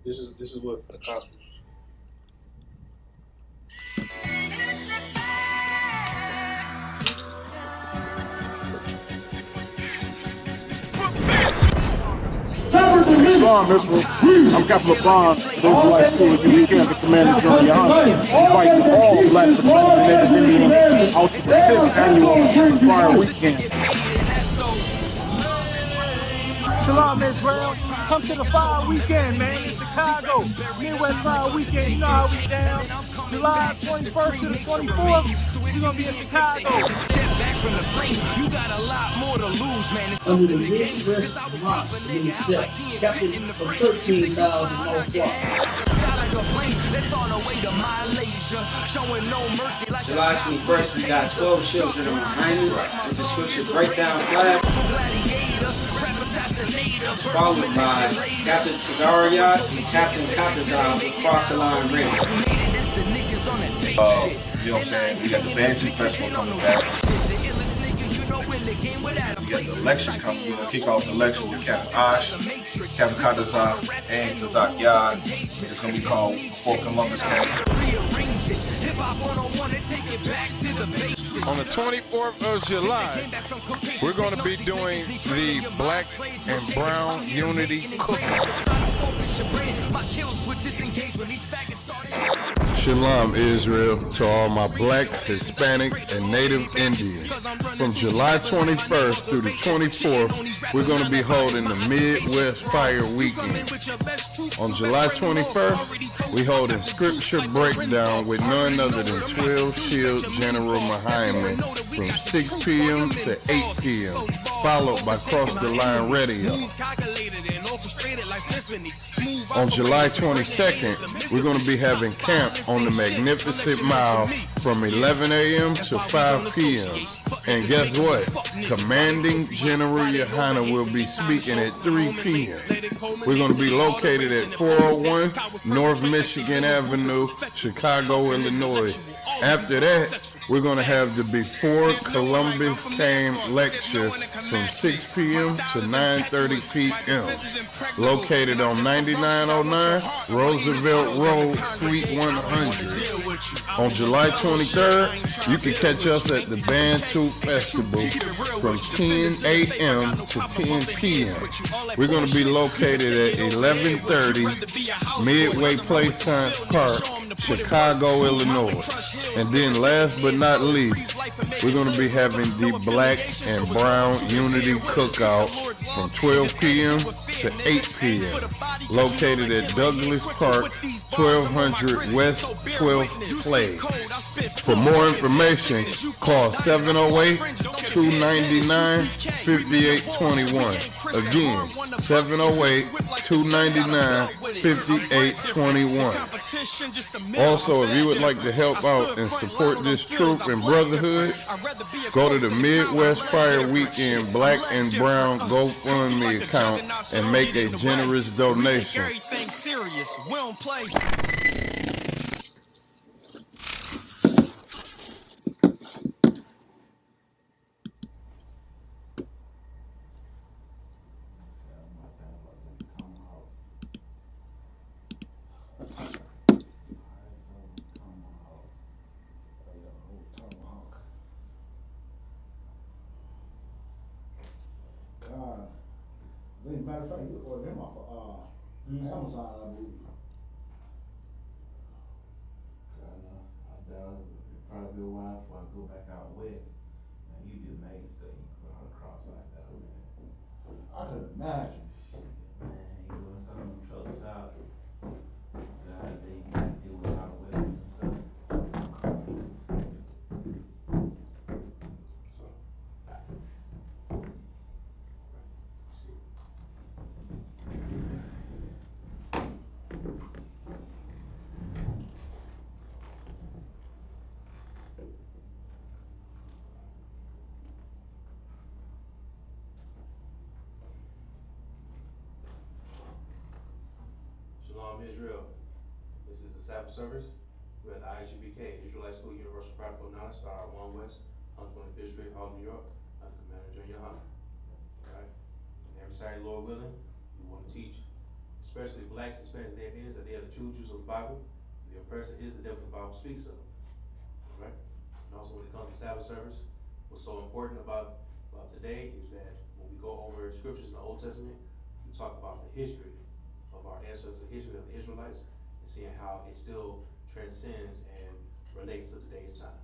This is what the gospel. Shalom, Israel. I'm Captain LeBron, the Israelite School of Youth Camp, the Commander General Yahanna, inviting all Black Supremacy Native Indians out to the 5th annual Fire Weekend. Shalom, Israel. Come to the Fire Weekend, man, in Chicago. Midwest Fire Weekend, you know how we down. July 21st to the 24th, we're going to be in Chicago. Under the Midwest Mosque in the set, captain from 13,000 Northwalk. July 21st, we got 12 children of Yahanna with the scripture breakdown class, followed by Captain Tagaria and Captain Katazal across the line radio. You know what I'm saying? We got the Bantu Festival coming back. We got the election coming. We're going to kick off the election with Captain Ash, Captain Katazal, and Kazak Yad. It's going to be called Fort Columbus Camp. On the 24th of July, we're going to be doing the Black and Brown Unity Cookout. Shalom, Israel, to all my blacks, Hispanics, and Native Indians. From July 21st through the 24th, we're going to be holding the Midwest Fire Weekend. On July 21st, we hold a scripture breakdown with none other than 12 Shield General Muhammad from 6 p.m. to 8 p.m., followed by Cross the Line Radio. On July 22nd, we're going to be having camp on the Magnificent Mile from 11 a.m. to 5 p.m. And guess what? Commanding General Yahanna will be speaking at 3 p.m. We're going to be located at 401 North Michigan Avenue, Chicago, Illinois. After that, we're going to have the Before Columbus Came lecture from 6 p.m. to 9:30 p.m. located on 9909 Roosevelt Road, Suite 100. On July 23rd, you can catch us at the Bantu Festival from 10 a.m. to 10 p.m. We're going to be located at 1130 Midway Place Science Park, Chicago, Illinois. And then last but not least, we're going to be having the Black and Brown Unity Cookout from 12 p.m. to 8 p.m. located at Douglas Park, 1200 West 12th Place. For more information, call 708-299-5821. Again, 708-299-5821. Also, if you would like to help out and support this troop and brotherhood, go to the Midwest Fire Weekend Black and Brown GoFundMe account and make a generous donation. As a matter of fact, you order them off of Amazon, I believe. I'll probably be a while before I go back out west. Man, you be amazed that you put on a cross like that, man. I could imagine. Man, you doing some of them troubles out. God, they gotta deal with a lot of weapons and stuff. Shalom, Israel. This is the Sabbath service. We're at the I.S.U.P.K, Israelite School, Universal Protocol Knowledge, Star 1 West, 125th Street, Harlem, New York, under Commander General Yahanna. Alright? And every Saturday, Lord willing, we want to teach especially blacks, Hispanics, and Indians, that they are the true Jews of the Bible. The oppressor is the devil the Bible speaks of. All right? And also when it comes to Sabbath service, what's so important about today is that when we go over scriptures in the Old Testament, we talk about the history of our ancestors, the history of the Israelites, and seeing how it still transcends and relates to today's time.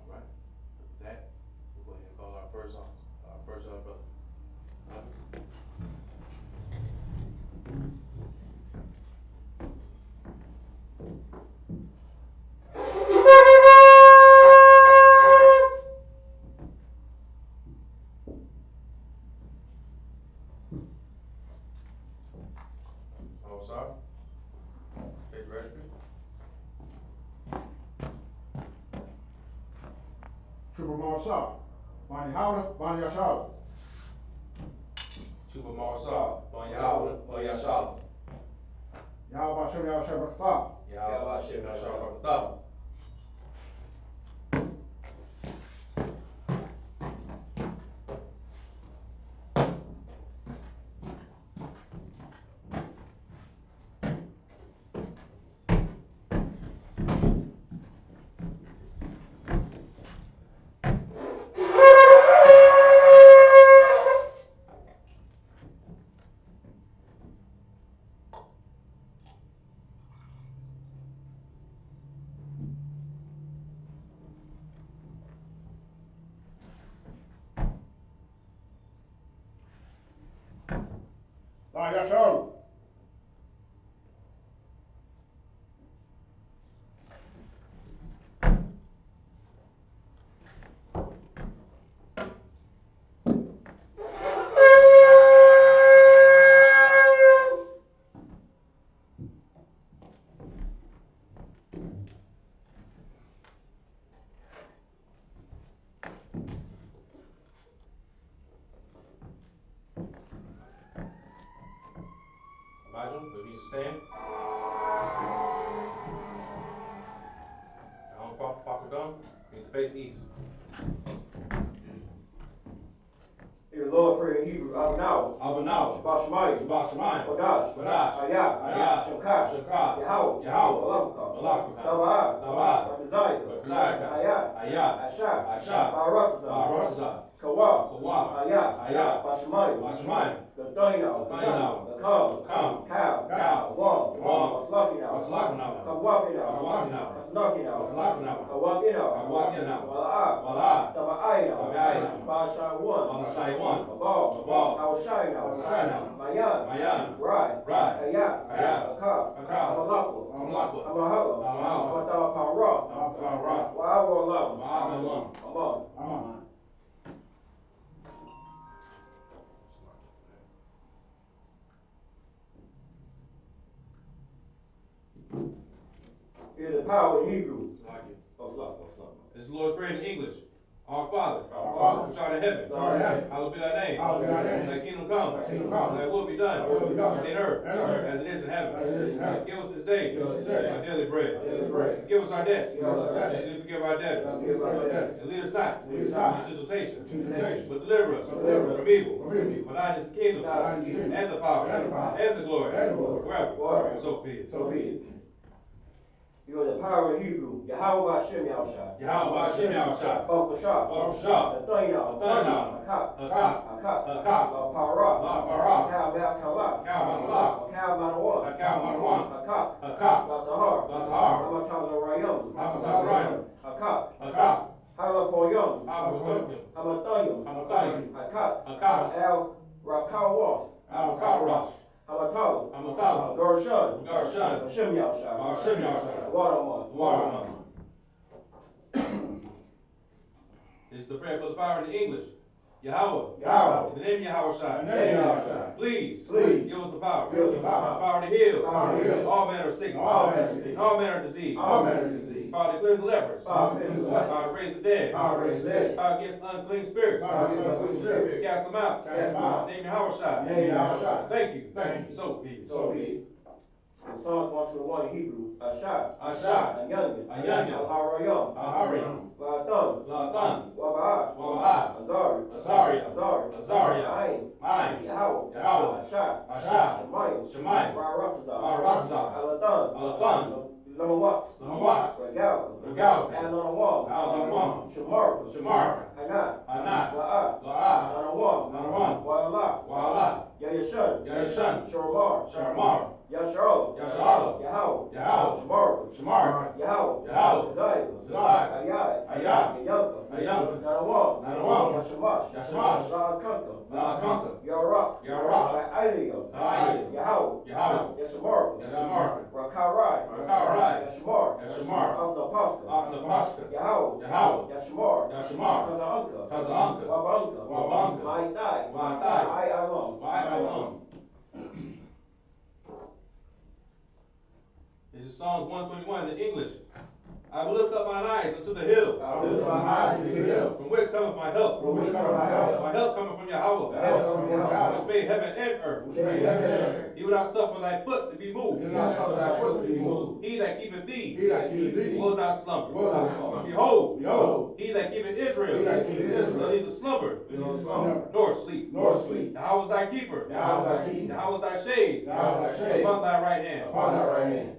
All right? And with that, we'll go ahead and call our first brother. All right? Sorry. Take the registry. Triple Marshal, Bon Yahanna, Bon Yashala. Tuba Marsal, Bon Yahanna, Bon Yashala. Yahweh Shem Yahweh Shabbat. Yahweh Hashem Yahshua. Bon Yashala. Elijah, we need to stand. Down, Parker Gun. We need to face east. Your Lord, pray in Hebrew, Abanawa, Shabbat Shemayim, Kodash, Ayah, Shemkai, Yahweh, Malakuka, Taba'ah, Ratazayka, Ayah, Ashah, Baratazah, Kawa, Ayah, Bashemayim, the Dainal, the Cow, Wam, Waslakinawa, Kawapinawa, Kasnakinawa, Kawapinawa, Wala'ah, Taba'ayinawa, Balashai 1, Abal, Hawashayinawa, Mayan, Rai, Kayat, Akab, Amalakwa, Amahala, Amatala Para, Wa'awalam, Aman. Is the power in Hebrew? This is the Lord's Prayer in English. Our Father, which art in heaven, hallowed be thy name. Thy kingdom come, thy will be done in earth as it is in heaven. Give us this day our daily bread. Forgive us our debts as we forgive our debtors. And lead us not into temptation, but deliver us from evil. For thine is the kingdom and the power and the glory forever. So be it. You are the power in Hebrew. Yahweh Hashem Yahushua. Yahweh Hashem Yahushua. Baruch Shah. The Dainal. Hakak. La Para. Kal Malkala. Kal Manawan. Hakak. La Tahar. Amataza Rayam. Hakak. Halakoyam. Hamatayam. Hakak. El Rakawas. Hamatala. Garshan. Hashem Yahushua. Waterman. This is the prayer for the power in the English. Yahweh. In the name of Yahweh. Please give us the power. The power to heal. All manner of sickness. All manner of disease. Power to cleanse the lepers. Power to raise the dead. Power against unclean spirits. Cast them out. Name Yahweh. Thank you. So be it. Psalms 121 in Hebrew. Ashad. Ashad. Anyanyan. Anyanyan. Al-Harayam. Al-Harayam. Latan. Latan. Waba'at. Waba'at. Azari. Azaria. Azari. Azaria. Ma'in. Yahweh. Ashad. Shemayim. Shemayim. Ra'Ratzah. Alatan. Lamawat. Regalka. Al-Nanawam. Shemarka. Hanat. La'at. Nanawam. Wa'ala. Yayashan. Sharamar. Yasharala. Yahweh. Shamarka. Yahweh. Zayika. Ayad. Yanka. Nanawam. Yashamash. La'akanka. Yarak. Aliyah. Yahweh. Yashamarka. Rakarai. Yashamar. Afnapaska. Yahweh. Yashamar. Tazanka. Wabanka. Maitai. Alam. This is Psalms 121 in English. I will lift up mine eyes unto the hills. From whence cometh my help? My help cometh from Yahweh. Which made heaven and earth. He will not suffer thy foot to be moved. He that keepeth thee will not slumber. Behold, he that keepeth Israel shall neither slumber nor sleep. Yahweh is thy keeper. Yahweh is thy shade upon thy right hand.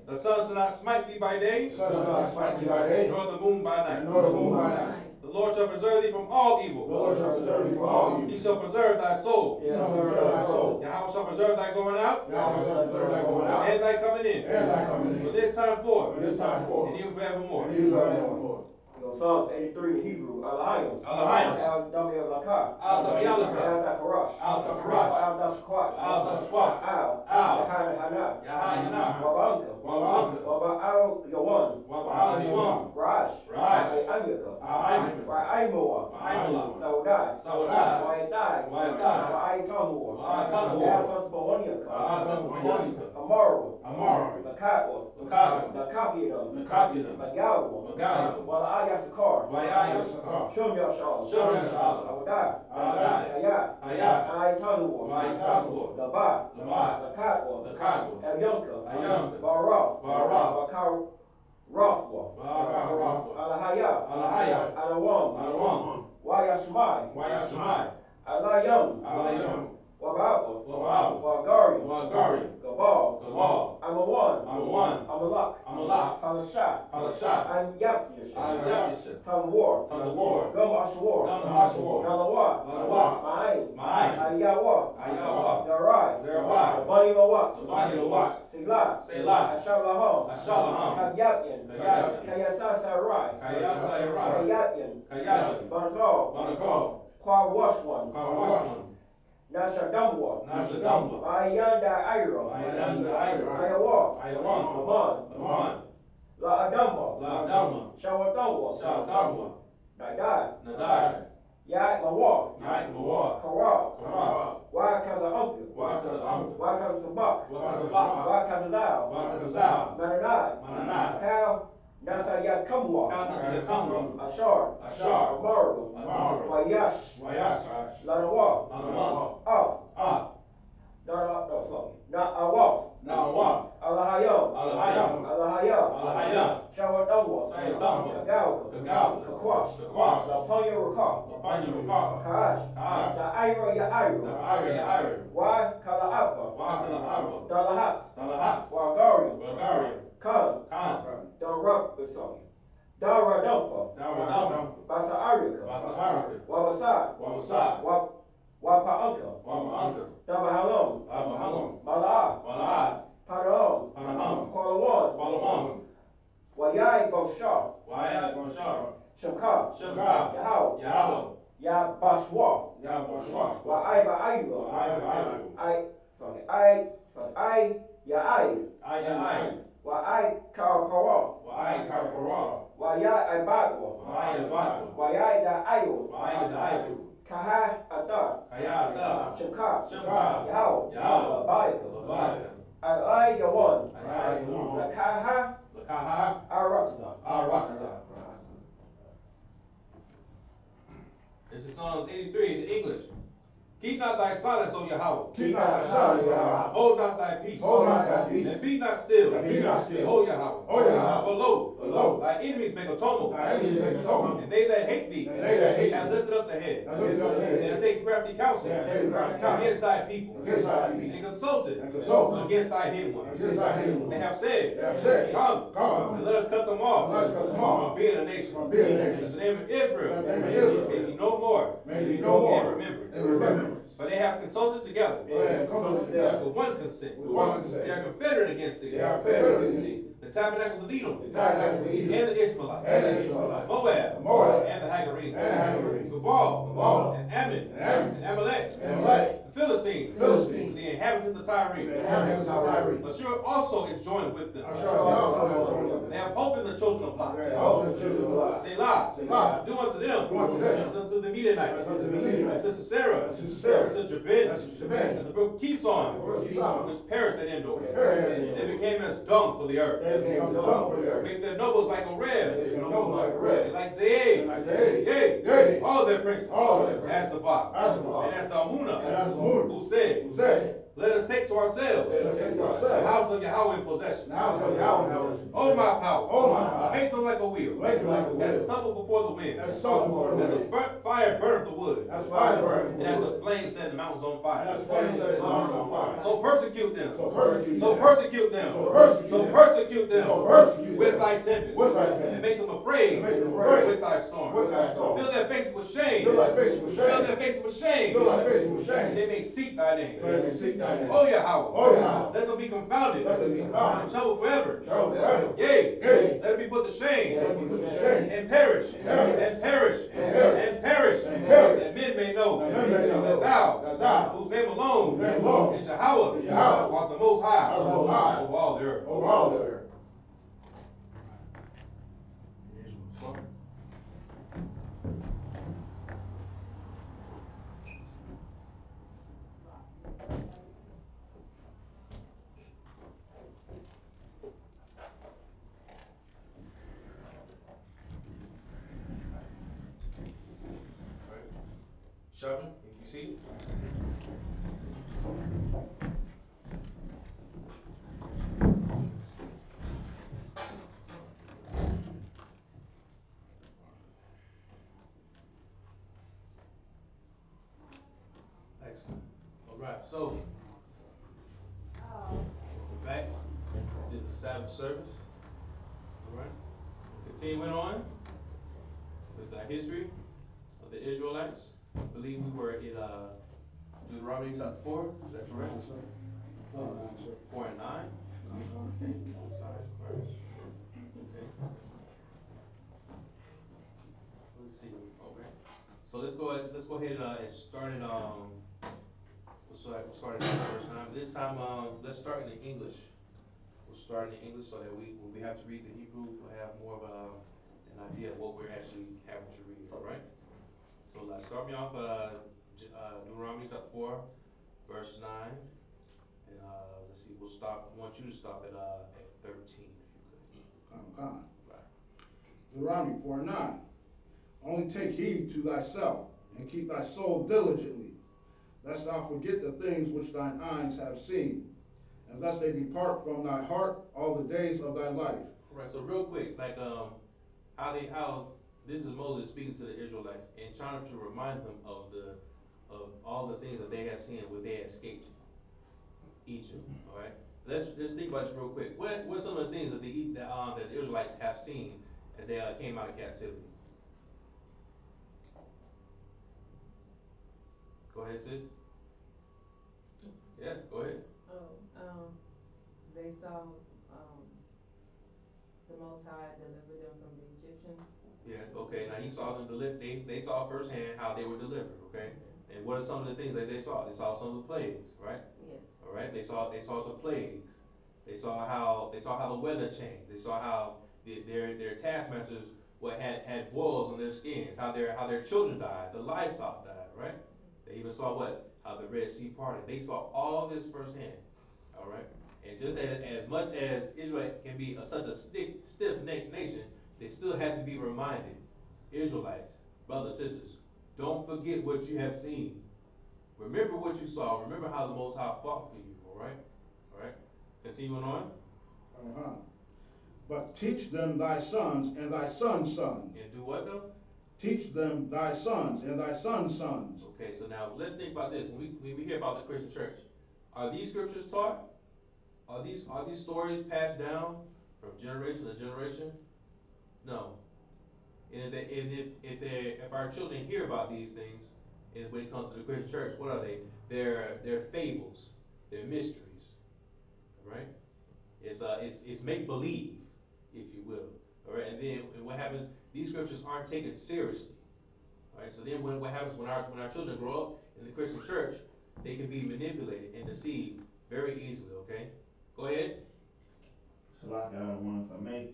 The sun shall not smite thee by day, nor the moon by night. The Lord shall preserve thee from all evil. He shall preserve thy soul. Yahweh shall preserve thy going out and thy coming in. From this time forth and even forevermore. Psalms 83 in Hebrew. Alahayim. Al-Dami-Alakah. Al-Dami-Alakah. Al-Dakarash. Al-Dasquat. Yahanna. Yahanna. Wabanka. Waba'al-Yawan. Rash. Amyaka. Ra'aymoa. Sawadai. Wa'ai Tazawar. Amaru. Lakatwa. Nakaliyadam. Sakar. Shum Yashal. Awadai. Kayat. Tazawar. Labat. Lakatwa. Elyanka. Baraf. Rothwa. Alahaya. Alawam. Wayashmai. Alayam. Wababa. Wagarian. Gabal. Amawan. Amalak. Palashat. Amyapyasha. Tazawar. Gum Ashawar. Nalawat. Ma'ain. Ayawa. Zerai. Abani Lawat. Selah. Ashalaham. Kabyatyan. Kayasasarai. Kayatyan. Banakal. Kwawashwan. Nashadamwa. Ayanda Ira. Ayawa. Laman. La'adamba. Shawadamwa. Nadai. Yai Mawa. Karal. Wakaza Uncle. Wakaza Sabak. Wakaza Thou. Mananai. Kal. Nasa Yakamwa. Ashar. Amaru. Wayash. Lanawa. Af. Awaf. Alahayam. Shawadamwa. Kagauka. Kakwash. Lapanya Rakah. Kaash. Yaira. Why Kala'apa. Dalahat. Wagarian. Khan. Daradampa. Basa Arika. Wabasad. Wapa'anka. Dabahalam. Mala'ah. Panaham. Kwalawan. Wayai Boshar. Shamka. Yahweh. Yabashwa. Wa'aiba Ya'ai. Wa'ai Karapara. Wa'yai Ibadwa. Wa'yai Da'ayo. Kahai Adar. Shamka. Yahweh. Labaika. Alai Yawan. Lakaha. Aratza. This is Psalms 83 in English. Keep Keep not thy silence, O Yahweh. Keep not thy silence, O Yahweh. Hold not thy peace. Hold not thy peace. And be not still. And be not still. O Yahweh. O Yahweh. For lo, Lo, thy enemies make a tumult. thy enemies make atonement. And they that hate thee And they that hate have thee lifted up the head. have lifted up their And head. have taken crafty counsel And have taken crafty counsel against thy people. against thy people. And consulted And consulted against thy hidden ones. against thy hidden ones. They have said, They have said, Come, Come, and let us cut them off and let us cut them off from being a nation. from being a nation. In the name of Israel, In the name of Israel. may be no more. May be no more in remembrance. in remembrance. For they have consulted together For they have consulted together with one consent. with one consent. They are confederate against thee. They are confederate against thee. The tabernacles of Edom, The tabernacles of Edom, and the Ishmaelites, and the Israelites, Moab, Moab, and the Hagarenes, and the Hagarenes, Gebal, Gebal, and Ammon, and Ammon, and Amalek, and Amalek, the Philistines, Philistines, the inhabitants of Tyre. the inhabitants of Tyre. Ashur also is joined with them. Ashur also has joined with them. They have hope in the children of Lot. They have hope in the children of Lot. Selah. Selah. Do unto them. Do unto them. As unto the Midianites. As unto the Midianites. As to Sisera. As to Sisera. As to Jabin. As to Jabin. And the brook Kison. The brook Kison. Which perished at Endor. Which perished at Endor. They became as dung for the earth. They became dung for the earth. Make their nobles like a They red. became nobles like a red. And like Zeed. And like Zeed. Yea. Yea. All their princes. All their princes. As Sabbath. As Sabbath. And as Salmuna. And as Salmuna. Who said, Who said, Let us take to ourselves Let us take to the ourselves house of Yahweh in possession. the house of Yahweh in possession. Oh my power. Oh my power. Make them like a wheel. Make them like a wheel. As stumble before the wind. As stumble before the As wind. the fire burneth the wood. As fire burns And as the flames set the mountains on fire. And as flames set the mountains on fire. So persecute them. So persecute So them. persecute them. So persecute So them. persecute them. So persecute With them. thy tempest. With thy tempest. And make them afraid. And make them afraid. With thy storm. With thy storm. Fill their faces with shame. Fill thy faces with shame. Fill their faces with shame. Fill thy faces with shame. They may seek thy name. So they may seek thy name. Oh Yahweh. Oh Yahweh. Let them be confounded. Let them be confounded. And trouble forever. Trouble forever. Yea. Yea. Let them be put to shame. Let them be put to shame. And perish. perish. And perish. And perish. And perish. And perish. That men may know. That men may know. That thou. That thou. Whose name alone. Whose name alone. Is Yahweh. Is Yahweh. Art the most high. Art the most high. Over all the earth. Over all the earth. Shoving, you see it? Excellent. All right, so we're back. This is the Sabbath service. All right. Continuing on with the history of the Israelites. I believe we were in Deuteronomy chapter 4. Is that correct? 4 and 9. Okay. All right. Okay. Let's see. Okay. So let's go ahead and start in we'll start in verse 9. But this time let's start in the English. We'll start in the English so that when we have to read the Hebrew, we'll have more of an idea of what we're actually having to read. All right. So let's start me off Deuteronomy chapter 4, verse 9. And let's see, we'll stop. I want you to stop at 13 if you could. Right. Deuteronomy 4:9. Only take heed to thyself, and keep thy soul diligently, lest thou forget the things which thine eyes have seen, and lest they depart from thy heart all the days of thy life. All right, so real quick, like how this is Moses speaking to the Israelites and trying to remind them of all the things that they have seen when they escaped Egypt. All right, let's think about this real quick. What are some of the things that the Israelites have seen as they came out of captivity? Go ahead, sis. Yes, go ahead. They saw the Most High deliver them from the Egyptians. Yes, okay. Now he saw them deliver. They saw firsthand how they were delivered. Okay, and what are some of the things that they saw? They saw some of the plagues, right? Yes. All right. They saw the plagues. They saw how the weather changed. They saw how their taskmasters had boils on their skins. How their children died. The livestock died. Right. They even saw how the Red Sea parted. They saw all this firsthand. All right. And just as much as Israel can be such a stiff nation, they still have to be reminded, Israelites, brothers, sisters, don't forget what you have seen. Remember what you saw. Remember how the Most High fought for you. All right. All right. Continuing on. Uh-huh. But teach them thy sons and thy sons' sons. And do what though? Teach them thy sons and thy sons' sons. Okay, so now let's think about this. When we hear about the Christian church, are these scriptures taught? Are these stories passed down from generation to generation? No. And if our children hear about these things, and when it comes to the Christian church, what are they? They're fables. They're mysteries. All right? It's make believe, if you will. All right, and what happens? These scriptures aren't taken seriously. All right, so then what happens when our children grow up in the Christian church? They can be manipulated and deceived very easily. Okay, go ahead. So like I got one for me.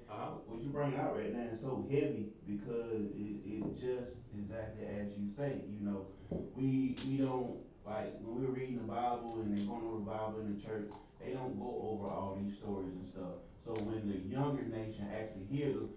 What you bring out right now is so heavy because it just exactly as you say. You know, we don't like when we're reading the Bible and they're going over the Bible in the church. They don't go over all these stories and stuff. So when the younger nation actually hears them,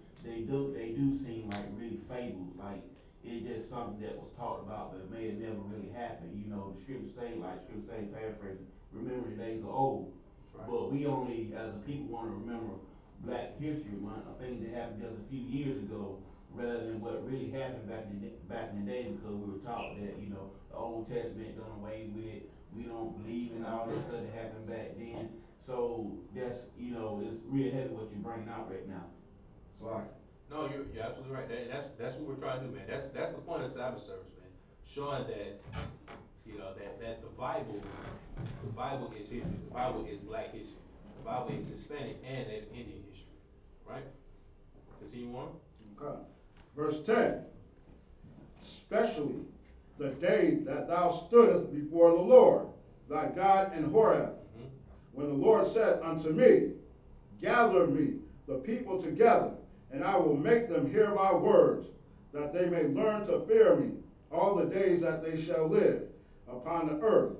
they do seem like really fables. Like it's just something that was talked about but may have never really happened. You know, the scriptures say, like scriptures say, paraphrasing, remember the days are old. Right. But we only, as a people, want to remember Black History Month, a thing that happened just a few years ago, rather than what really happened back in the day, because we were taught that the Old Testament done away with. We don't believe in all this stuff that happened back then. So that's it's real heavy what you're bringing out right now. So like. No, you're absolutely right. That's what we're trying to do, man. That's the point of Sabbath service, man. Showing that that the Bible is history. The Bible is Black history. The Bible is Hispanic and Native Indian history. Right? Continue on. Okay. Verse 10. Especially the day that thou stoodest before the Lord, thy God in Horeb, when the Lord said unto me, gather me the people together, and I will make them hear my words, that they may learn to fear me all the days that they shall live upon the earth,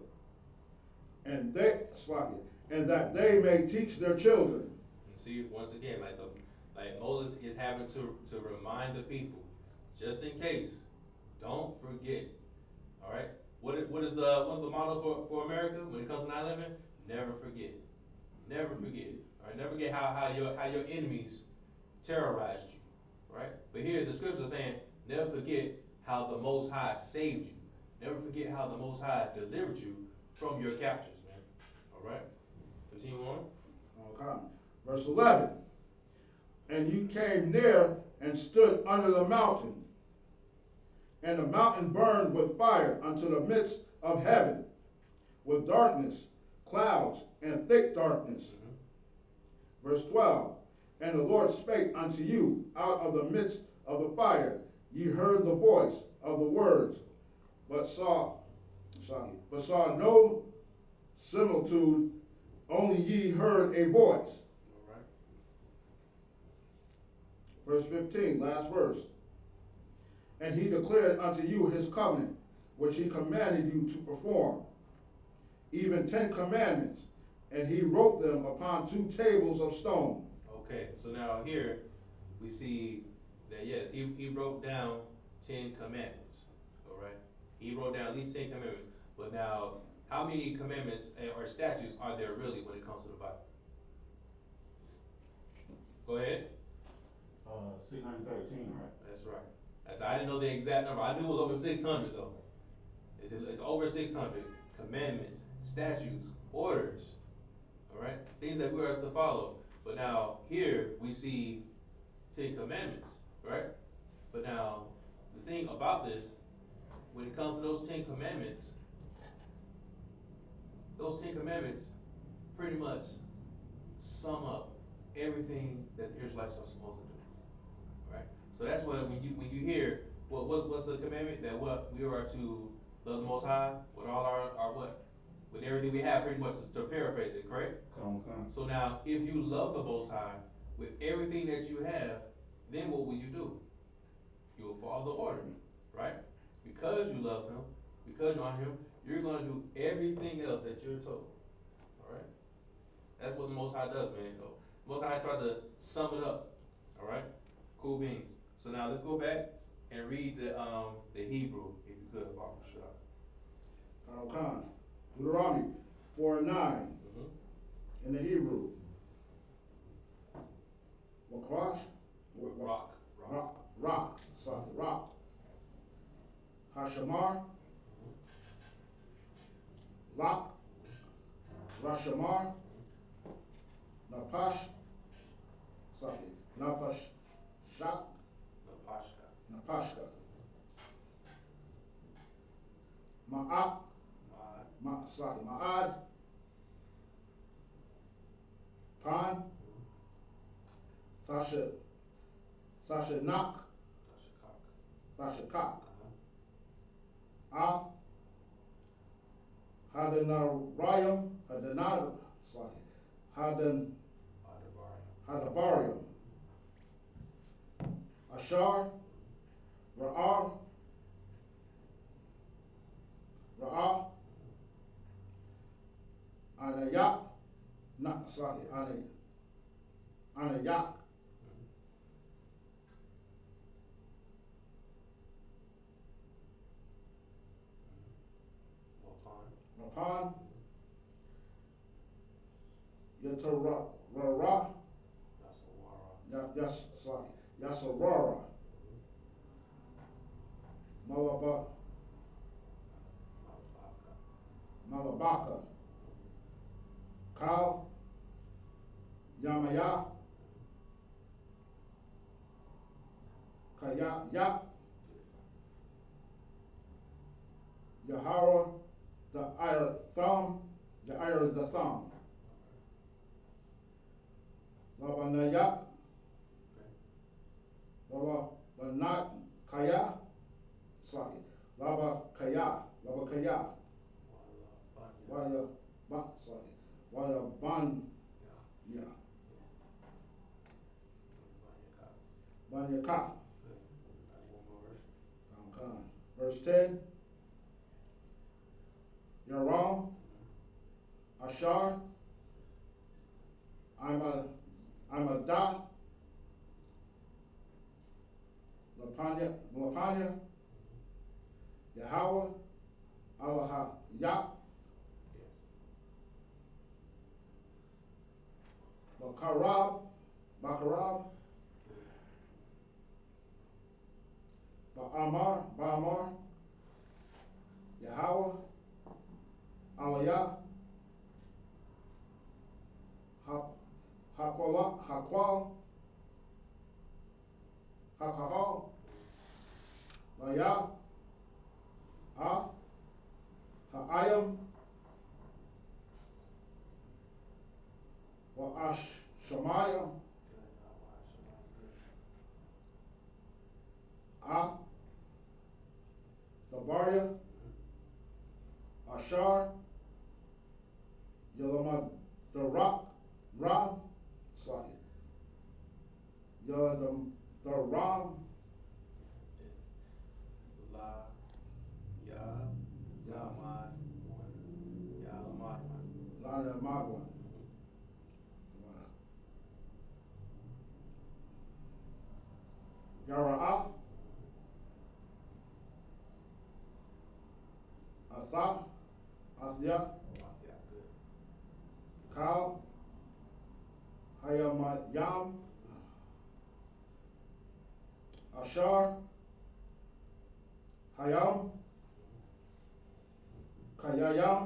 and that they may teach their children. And see, once again, like Moses is having to remind the people, just in case, don't forget. All right. What's the motto for America when it comes to 9/11? Never forget. Never forget. All right. Never forget how your enemies terrorized you. Right. But here the scriptures are saying, never forget how the Most High saved you. Never forget how the Most High delivered you from your captors, man. All right. Continue on. Okay. Verse 11. And you came near and stood under the mountain, and the mountain burned with fire unto the midst of heaven, with darkness, clouds, and thick darkness. Verse 12. And the Lord spake unto you out of the midst of the fire. Ye heard the voice of the words, but saw no similitude, only ye heard a voice. All right. Verse 15, last verse. And he declared unto you his covenant, which he commanded you to perform, even 10 commandments, and he wrote them upon 2 tables of stone. Okay, so now here we see that yes, he wrote down 10 commandments. All right, he wrote down at least 10 commandments. But now, how many commandments or statutes are there really when it comes to the Bible? Go ahead. 613, right? That's right. I didn't know the exact number. I knew it was over 600 though. It's over 600 commandments, statutes, orders. All right, things that we are to follow. But now here we see 10 commandments, right? But now the thing about this, when it comes to those 10 commandments pretty much sum up everything that the Israelites are supposed to do, right? So that's what when you hear what's the commandment that what we are to love the Most High with all our what with everything we have, pretty much is to paraphrase it, correct? Come. So now, if you love the Most High with everything that you have, then what will you do? You'll follow the order, right? Because you love Him, because you honor Him, you're going to do everything else that you're told. All right? That's what the Most High does, man. The Most High tried to sum it up. All right? Cool beans. So now let's go back and read the Hebrew, if you could, Barbara. Khan. Deuteronomy 4:9 in the Hebrew. Wakwash? Rock. Sorry, rock. Hashamar. Lock. Rashamar. Napash. Sorry, Napashka. Ma'ad. Pan. Sashanak. Sashakak. Af. Hadanarayim. Hadabarium. Ashar. Ra'ah. Anayak. Anayak. Rapan. Yatarara. Yasarara. Malabaka. Kal. Yamaya. Kaya. Yahara. The iron thumb. The iron is the thumb. Labanayak. Labanat Kaya. Sorry. Labakaya. Waya ban. Yeah. Banyaka. Verse 10. Yaram. Ashar. I'm a Dath. Lapanya. Yahweh. Allah Yak. Bakarab. Ba'amar. Yahweh. Aliyah. Hakwal. Hakahal. Laya. Af. Ha'ayam. Wa'ash Shamayam. Af. Tabaria. Ashar. Yalamad Darak. Ram. Sorry. Yalam Daram. Lamad. Yara'af. Asaf. Asya. Kal. Hayamayam. Ashar. Hayam. Kayayam.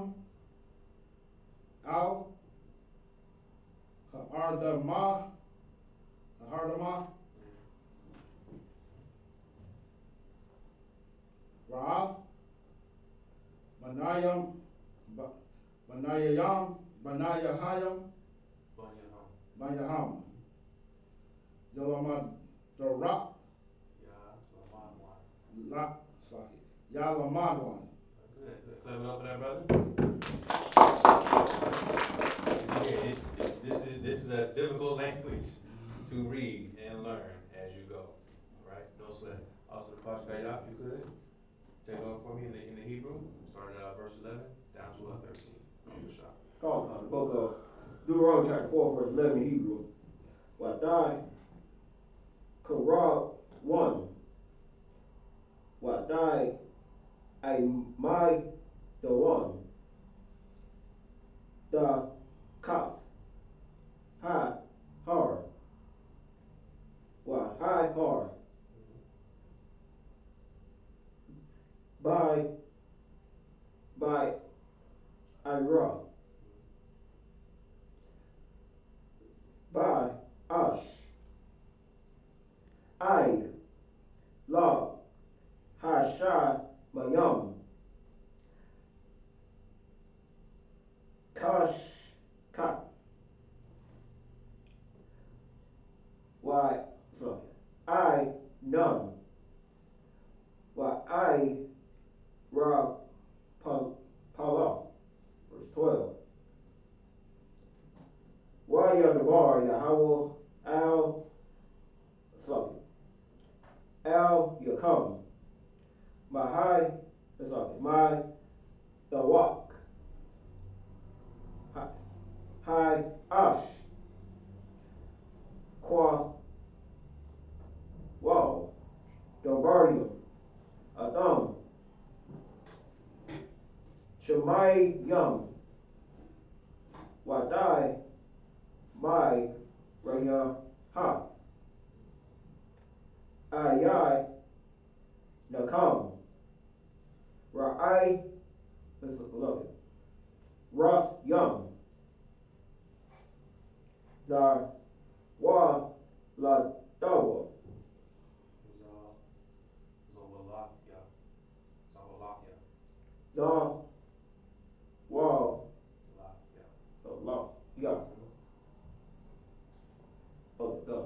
Al. Ha'ardama. Ra'af. Manayam. Banayahayam. Banyaham. Yalamad Darak. Yalamadwan. Good. Clap it up for that brother. This is a difficult language to read and learn as you go. All right, no sweat. Also, the Pashkaya, if you could take over for me in the Hebrew, starting at verse 11 down to 13. The book of Deuteronomy chapter 4, verse 11 in Hebrew. Watai Korab 1. Watai I my the one. by Ira, by Ash, Aid, La, Hasha, Mayam, Kash, Ka, why, sorry, I, none, why I, Ra, Pala, verse 12. Why Yadabar, Yahweh, Al, Slakia, Al, Yakam, Mahai, Slakia, my, the walk, Hi, Ash, Qua, Wall, Dobarium, Atham, Shemai, Yum, Wadai, Mai, Raya, Ha, Ayai, Nakam, Ra'ai, let's look at Ras, Yum, Zar, Wa, La, Dawa, Zawalakia. Zawalakia. Zar, Wa, Lakia. Las, Ya, what's it done?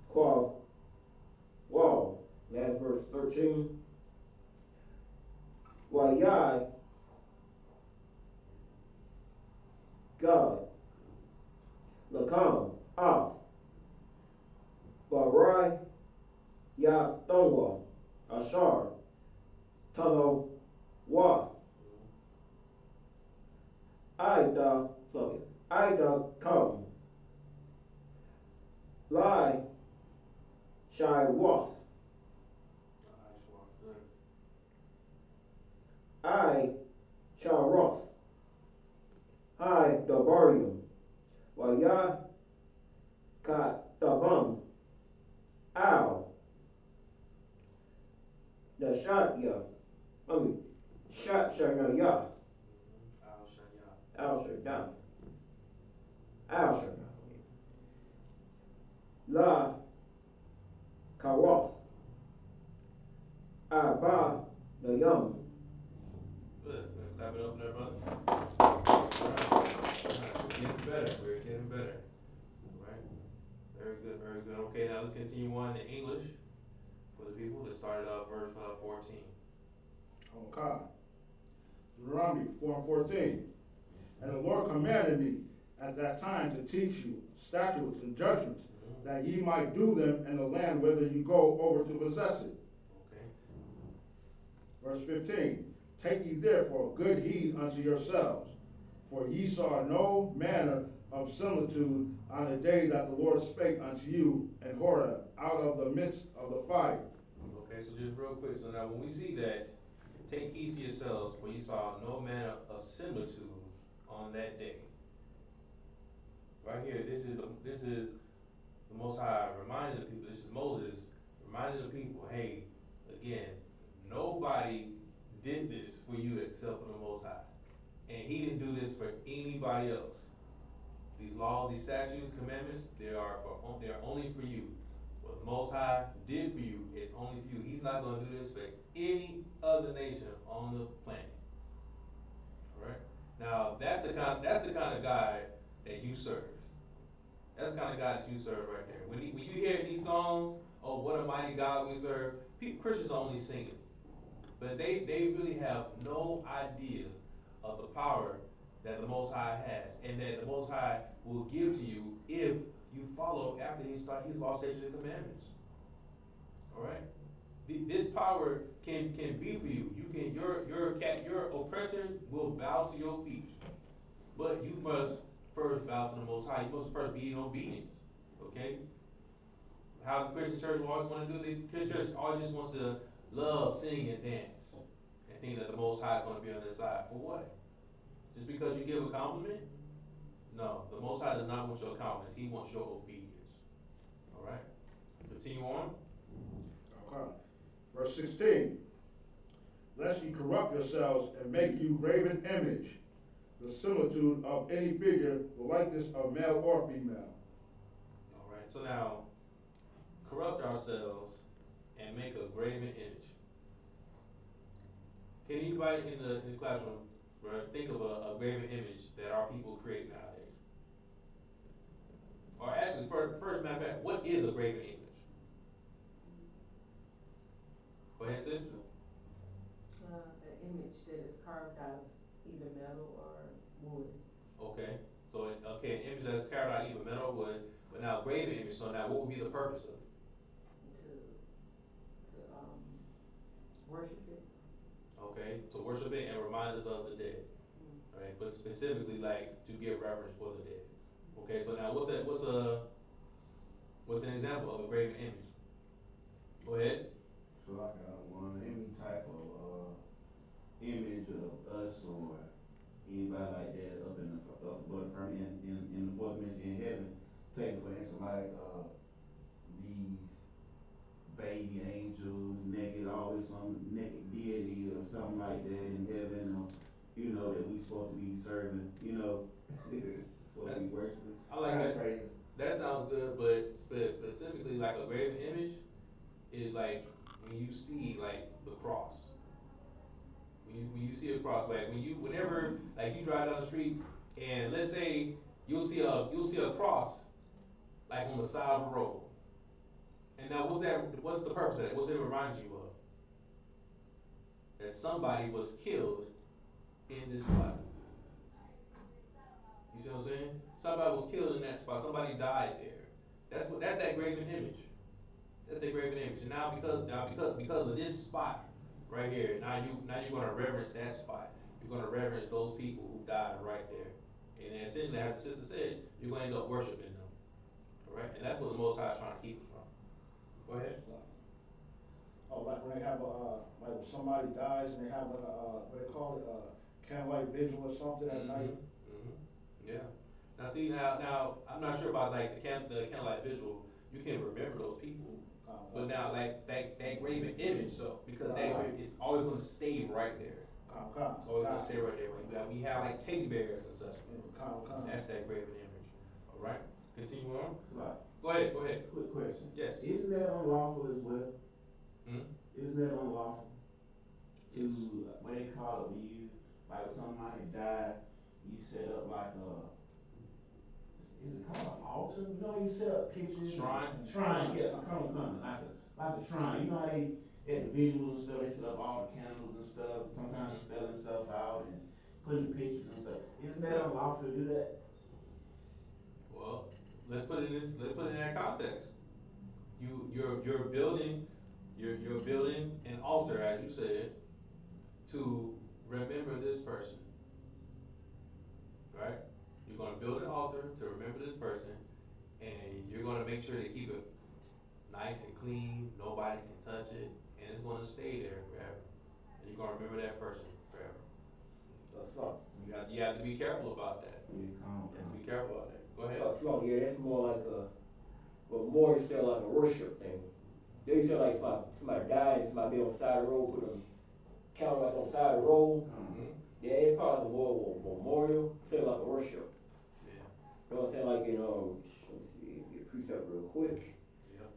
Qua, Wall, last verse 13. Wayai, God, Lakam, Af, Barai, Ya, Thongwa, Ashar, Tazo, Wa, Aida, sorry, Aida, Come, Lai, Shai, Was, Good. I, Charoth, Hi, Dobarium, Waya, Ka, Tabam, Al, Nashatya, I mean, Shat, Shanaya, Al Shaya. Al Shaddai, Al Shaddai, La, Karoth, Abba, Nayam, Good. Clap it up for that brother. Alright. We're getting better. We're getting better. Alright. Very good, very good. Okay, now let's continue on in English for the people. Let's start at verse 14. Okay. Deuteronomy 4 and 14. And the Lord commanded me at that time to teach you statutes and judgments, that ye might do them in the land whither you go over to possess it. Okay. Verse 15. Take ye therefore good heed unto yourselves, for ye saw no manner of similitude on the day that the Lord spake unto you in Horeb out of the midst of the fire. Okay, so just real quick. So now when we see that, take heed to yourselves, for you saw no manner of similitude on that day. Right here, this is the Most High reminding the people. This is Moses reminding the people, hey, again, nobody did this for you except for the Most High, and He didn't do this for anybody else. These laws, these statutes, commandments, they are only for you. What the Most High did for you is only for you. He's not going to do this for any other nation on the planet. All right. Now that's the kind of God that you serve. That's the kind of God that you serve right there. When you hear these songs, oh, what a mighty God we serve. Christians only sing it, but they really have no idea of the power that the Most High has, and that the Most High will give to you if you follow after His law, statutes, and commandments. All right. This power can be for you. You can your oppressors will bow to your feet, but you must first bow to the Most High. You must first be in obedience. Okay. How does the Christian church always want to do? The Christian church always just wants to love, sing, and dance, and think that the Most High is going to be on their side. For what? Just because you give a compliment? No, the Most High does not want your compliments. He wants your obedience. All right. Continue on. Okay. 16. Lest ye corrupt yourselves and make you graven image, the similitude of any figure, the likeness of male or female. All right. So now, corrupt ourselves and make a graven image. Can anybody in the classroom, right, think of a graven image that our people create nowadays? Or actually, first matter of fact, what is a graven image? Go ahead, sis. An image that is carved out of either metal or wood. Okay. So, okay, an image that's carved out either metal or wood, but now graven image. So now, what would be the purpose of it? To worship it. Okay, to worship it and remind us of the dead. Right, but specifically like to give reverence for the dead. Okay, so now what's an example of a graven image? Go ahead. So like any type of image of us or anybody like that up above the firm in the fourth dimension in heaven. Take it for instance like these baby angels, naked, always some naked deity or something like that in heaven, or that we supposed to be serving, supposed to be worshiping. I like Kind of that. crazy. That sounds good, but specifically like a graven image is like when you see like the cross. When you see a cross, like whenever like you drive down the street and let's say you'll see a cross like on the side of the road. And now what's that? What's the purpose of that? What's it remind you of? That somebody was killed in this spot. You see what I'm saying? Somebody was killed in that spot. Somebody died there. That's that graven image. That's the graven image. And now because of this spot right here, now you're gonna reverence that spot. You're gonna reverence those people who died right there. And then essentially, as the sister said, you're gonna end up worshiping them. All right? And that's what the Most High is trying to keep us from. Go ahead. Oh, like when they have like when somebody dies and they have like what they call it, candlelight vigil or something at night. Yeah. Now I'm not sure about like the candlelight visual. You can remember those people, but now like that graven image, so because that it's always going to stay right there. It's always going to stay right there. We have like teddy bears and such. That's that graven image. All right. Continue on. Go ahead. Go ahead. Quick question. Yes. Isn't that unlawful as well? Hmm? Isn't that unlawful? Yes. To what they call it when you like when somebody died, you set up like is it called an altar? You set up pictures. Shrine. Shrine, yeah, come on, like a shrine. You know how they at the visuals and stuff, they set up all the candles and stuff, sometimes spelling stuff out and putting pictures and stuff. Isn't that unlawful to do that? Well, let's put it in this. Let's put it in that context. You're building you're building an altar, as you said, to remember this person, right? You're going to build an altar to remember this person, and you're going to make sure to keep it nice and clean. Nobody can touch it, and it's going to stay there forever. And you're going to remember that person forever. That's slow. You have to be careful about that. Yeah, You have to be careful about that. Go ahead. Slow. Yeah, that's more like a, but more you say like a worship thing. They used to say like somebody died and somebody be on the side of the road, put them counter like on the side of the road. Mm-hmm. Yeah, it's probably like a more memorial, say like a worship. Yeah. You know what I'm saying? Like in let me see, get a precept real quick. Yep.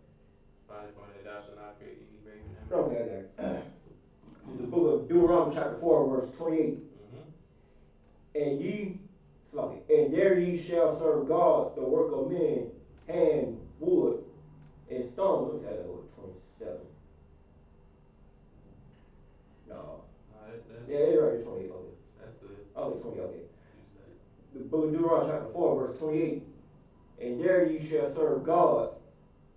Find it for me that thou shalt not create any graven image. Okay, I got it. The book of Deuteronomy chapter 4 verse 28. And and there ye shall serve gods, the work of men, hand, wood, and stone. Let me say that over 27. No. Yeah, it's right there, 28. Okay. That's good. Okay, 20. Okay. Use that. The book of Deuteronomy chapter 4 verse 28. And there ye shall serve gods,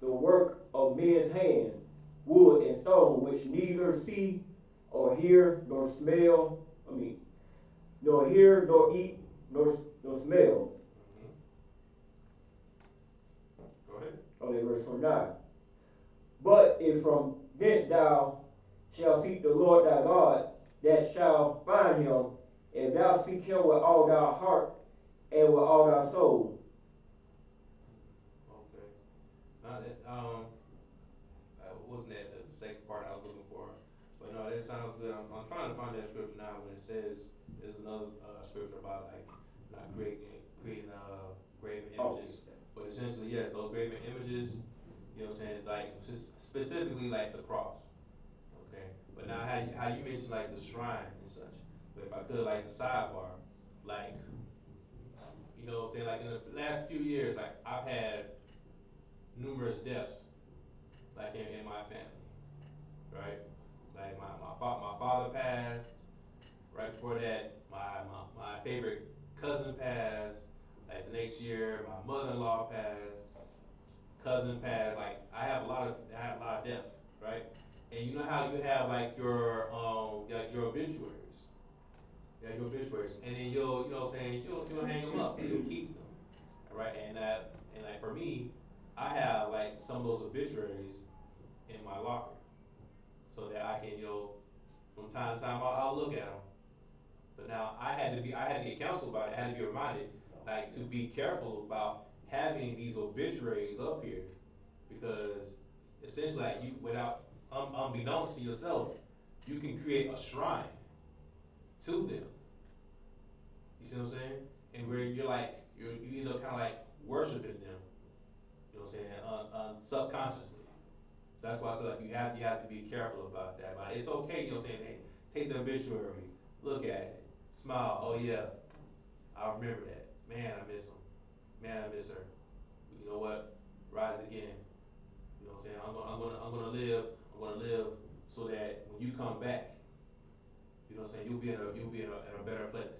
the work of men's hand, wood and stone, which neither see or hear nor smell. Nor hear nor eat nor smell. Go ahead. Okay, verse 29. But if from thence thou shalt seek the Lord thy God, that shall find him, if thou seek him with all thy heart and with all thy soul. Okay. Now, wasn't that the second part I was looking for? sounds good. I'm trying to find that scripture now when it says there's another scripture about like not creating graven Okay. images, but essentially yes, those graven images. You know what I'm saying? Like specifically like the cross. Okay. But now how you mentioned like the shrine and such. But if I could like the sidebar, like you know what I'm saying, like in the last few years, like I've had numerous deaths like in my family, right? Like my father passed. Right before that, my favorite cousin passed. Like the next year, my mother-in-law passed. Cousin passed. Like I have a lot of deaths, right? And you know how you have like your obituaries, yeah, your obituaries, and then you'll you know what I'm saying you'll hang them up, you'll keep them, right? And like for me, I have like some of those obituaries in my locker so that I can from time to time I'll look at them. But now I had to get counsel about it. I had to be reminded, like, to be careful about having these obituaries up here because essentially, like, you without unbeknownst to yourself, you can create a shrine to them. You see what I'm saying? And where you're like you either kind of like worshiping them. You know what I'm saying? Subconsciously. So that's why I said like you have to be careful about that. But it's okay. You know what I'm saying? Hey, take the obituary, look at it, smile. Oh yeah, I remember that. Man, I miss him. Man, I miss her. But you know what? Rise again. You know what I'm saying? I'm gonna live. I'm gonna live so that when you come back, you know what I'm saying, you'll be in a better place.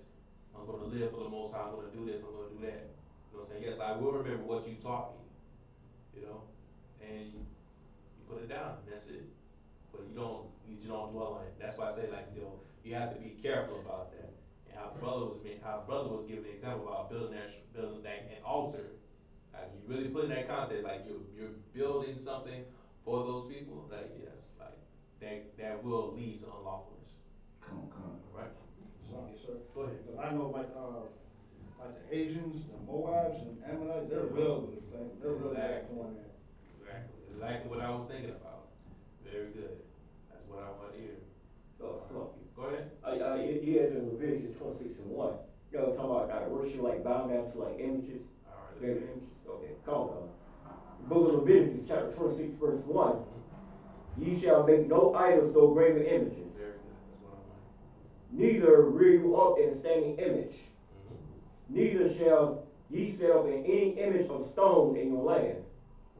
I'm gonna live for the Most High. I'm gonna do this. I'm gonna do that. You know what I'm saying? Yes, I will remember what you taught me. You know, and you put it down. And that's it. But you don't dwell on it. That's why I say like you have to be careful about that. And how the brother was giving an example about building like an altar. Like you really put in that context, like you're building something for those people. Like yes, like that will lead to unlawfulness. Come. All right. Yes, sir. Go ahead. Because I know like the Asians, the Moabs, and Ammonites, they're they're real bad doing that. Exactly what I was thinking about. Very good. That's what I wanted to hear. All right. Slump you. Go ahead. Yes, in Leviticus 26:1. You know, talking about worship like bowing down to like images, All right. graven images. Okay, come. The book of Leviticus, chapter 26, verse 1. Ye shall make no idols, no graven images. Very good. That's what I wanted. Neither rear you up in a standing image. Neither shall ye set up in any image of stone in your land.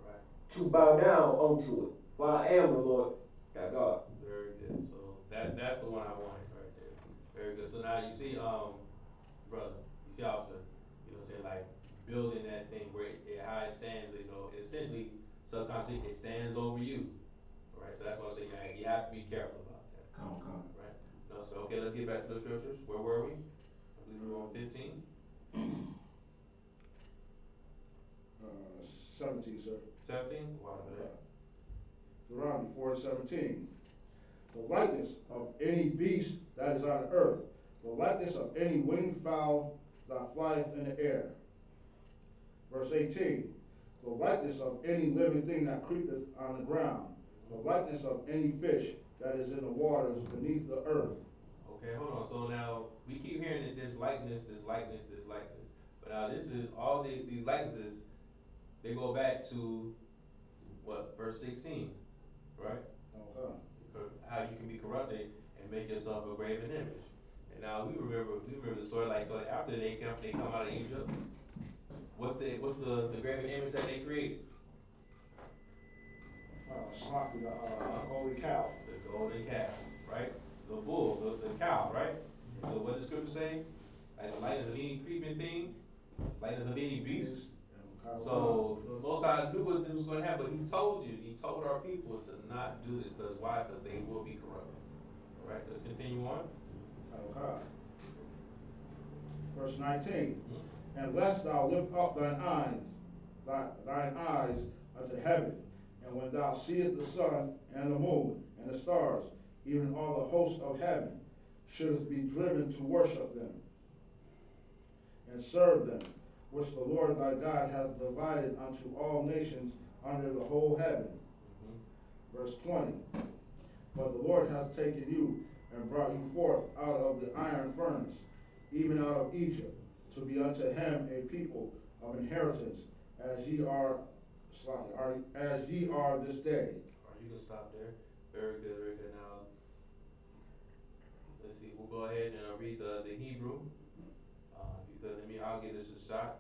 Right. To bow down unto it. For I am the Lord thy God. Very good. So that's the one I wanted right there. Very good. So now you see, brother, you see, officer, you know what I'm saying, like building that thing where how it stands, it essentially subconsciously it stands over you. All right. So that's why I say you have to be careful about that. Come. Right. No. So okay, let's get back to the scriptures. Where were we? I believe we were on 15. 17, sir. 17. Wow. Deuteronomy 4:17. The likeness of any beast that is on the earth, the likeness of any winged fowl that flieth in the air. Verse 18. The likeness of any living thing that creepeth on the ground, the likeness of any fish that is in the waters beneath the earth. Okay, hold on. So now we keep hearing that this likeness, this likeness, this likeness. But now this is all these likenesses. They go back to what, verse 16, right? Okay. How you can be corrupted and make yourself a graven image. And now we remember the story. Like so, after they come out of Egypt, what's the graven image that they created? Sloppy, the golden cow. The golden calf, right? The bull, the cow, right? And so what does Scripture say? Like the likeness of any creeping thing, likeness of any beast. So the Most High knew what this was going to happen, but He told our people to not do this because why? Because they will be corrupted. All right, let's continue on. Okay. Verse 19. And lest thou lift up thine eyes unto heaven, and when thou seest the sun and the moon and the stars, even all the hosts of heaven, shouldest be driven to worship them and serve them, which the Lord thy God hath divided unto all nations under the whole heaven. Verse 20. But the Lord hath taken you and brought you forth out of the iron furnace, even out of Egypt, to be unto him a people of inheritance, as ye are this day. All right, you can stop there. Very good, very good. Now, let's see. We'll go ahead and read the Hebrew. If you could, I'll give this a shot.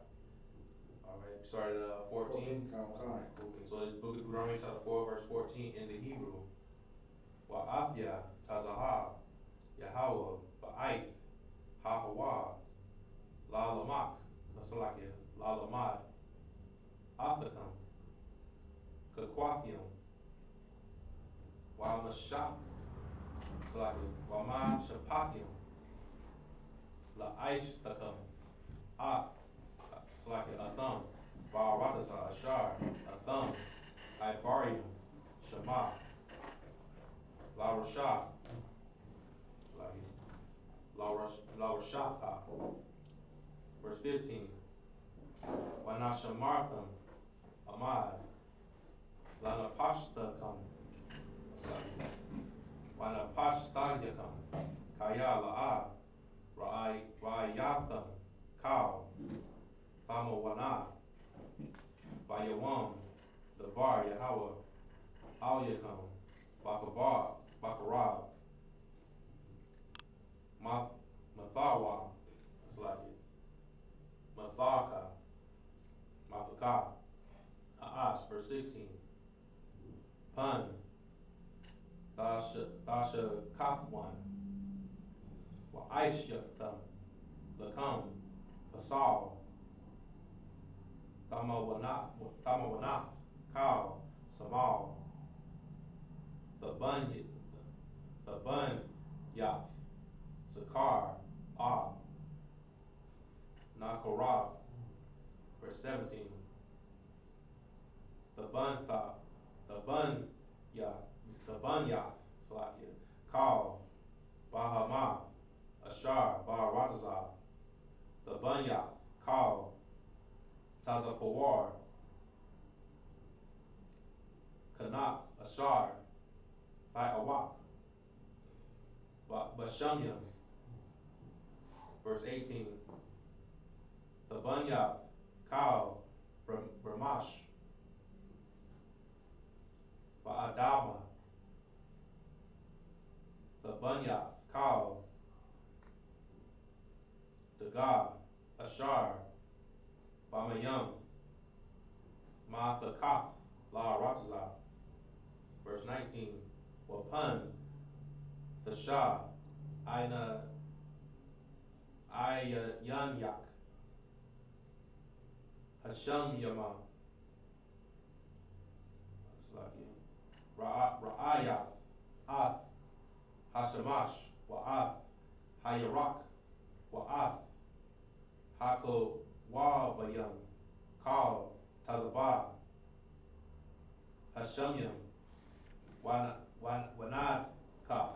All right, we started 14. All right, cool. So it's Book of Deuteronomy, chapter 4, verse 14 in the Hebrew. Wa'afya tazaha Yahweh ba'aith ha'hawa la lamak nasalakia la lamad athakam kakwathium wa mashap salakia wa ma shapathium la aishtakam ath salakia atham ba'aratasa ashar atham ibarium shama la rasha la rashatha. Verse 15. Wanashamartham amad lanapashtakam wanapashtaryakam kaya la'a ra'ayatham kal thamawana vayawam davar Yahweh al yakam bakarab mathawa. It's like it. Mathaka Mathaka Ha'as. Verse 16. Pun Dasha Kathwan Wa Aishyatham Lakam Pasal Tamawanaf Kal Samal the Bun Yath Sakar Ab Nakorab. Verse 17. The Bun Yath Salakia Kal Bahama Ashar Baharatazah the Bunyath Kal Tazapawar Kanak Ashar by Awak Bashamyam. Verse 18. The Bunyath Kal Bramash Ba'adama the Bunyath Kal Dagab Ashar Bamayam Ma'athakath La Ratazah. Verse 19. Wapan the Shah Aina Yanyak Hasham Yama Ra'ayath Ath Hashamash Wa'ath Hayarak Wa'ath Hako Wabayam Kal Tazabah Hashamyam Wanad Kaf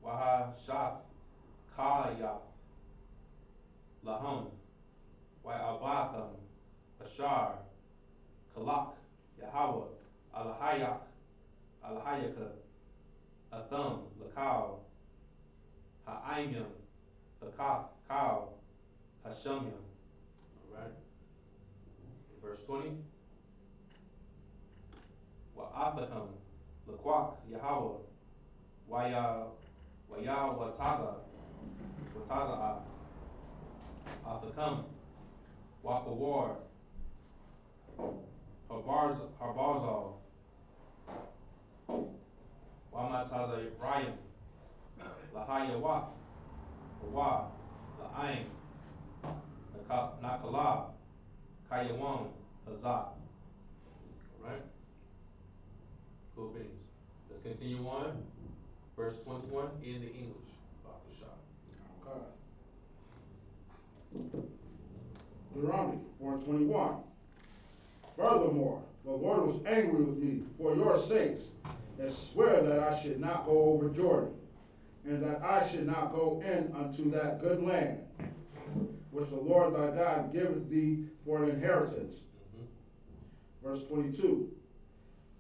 Wahashath Kayath Laham Wa'abatham Ashar Kalak Yahweh Alahayaka Atham Lakal Ha'aimyam Thakath Kal Hashamyam. Alright. Verse 20. Wa'athakam Lakwak Yahweh Waya Wataza Athakam Wakawar Harbarzal Wamataza Rayam Lahaya Wath Hawa La'aim Nakala Kayawam Hazat. Alright? Cool beans. Let's continue on. Verse 21 in the English. Okay. Deuteronomy 4:21. Furthermore, the Lord was angry with me for your sakes, and swear that I should not go over Jordan, and that I should not go in unto that good land, which the Lord thy God giveth thee for an inheritance. Verse 22.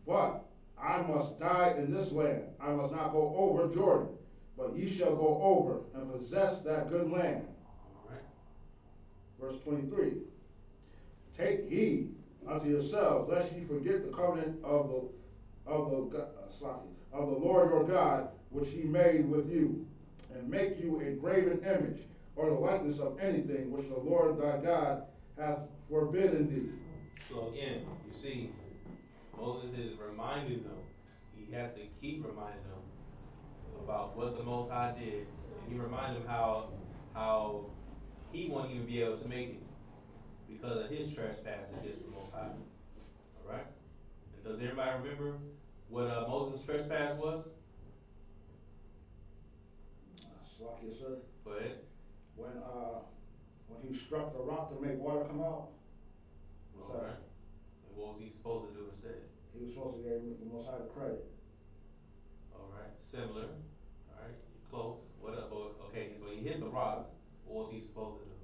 But I must die in this land. I must not go over Jordan, but ye shall go over and possess that good land. All right. Verse 23. Take heed unto yourselves, lest ye forget the covenant of the Lord your God, which he made with you, and make you a graven image, or the likeness of anything which the Lord thy God hath forbidden thee. So again, you see, Moses is reminding them. He has to keep reminding them about what the Most High did, and he reminded them how he won't even be able to make it because of his trespass against the Most High. All right. And does everybody remember what Moses' trespass was? Slakia, sir. Go ahead. When he struck the rock to make water come out. All right. And what was he supposed to do instead? He was supposed to give the Most High the credit. All right. Similar. All right. You're close. What up? Okay. So he hit the rock. What was he supposed to do?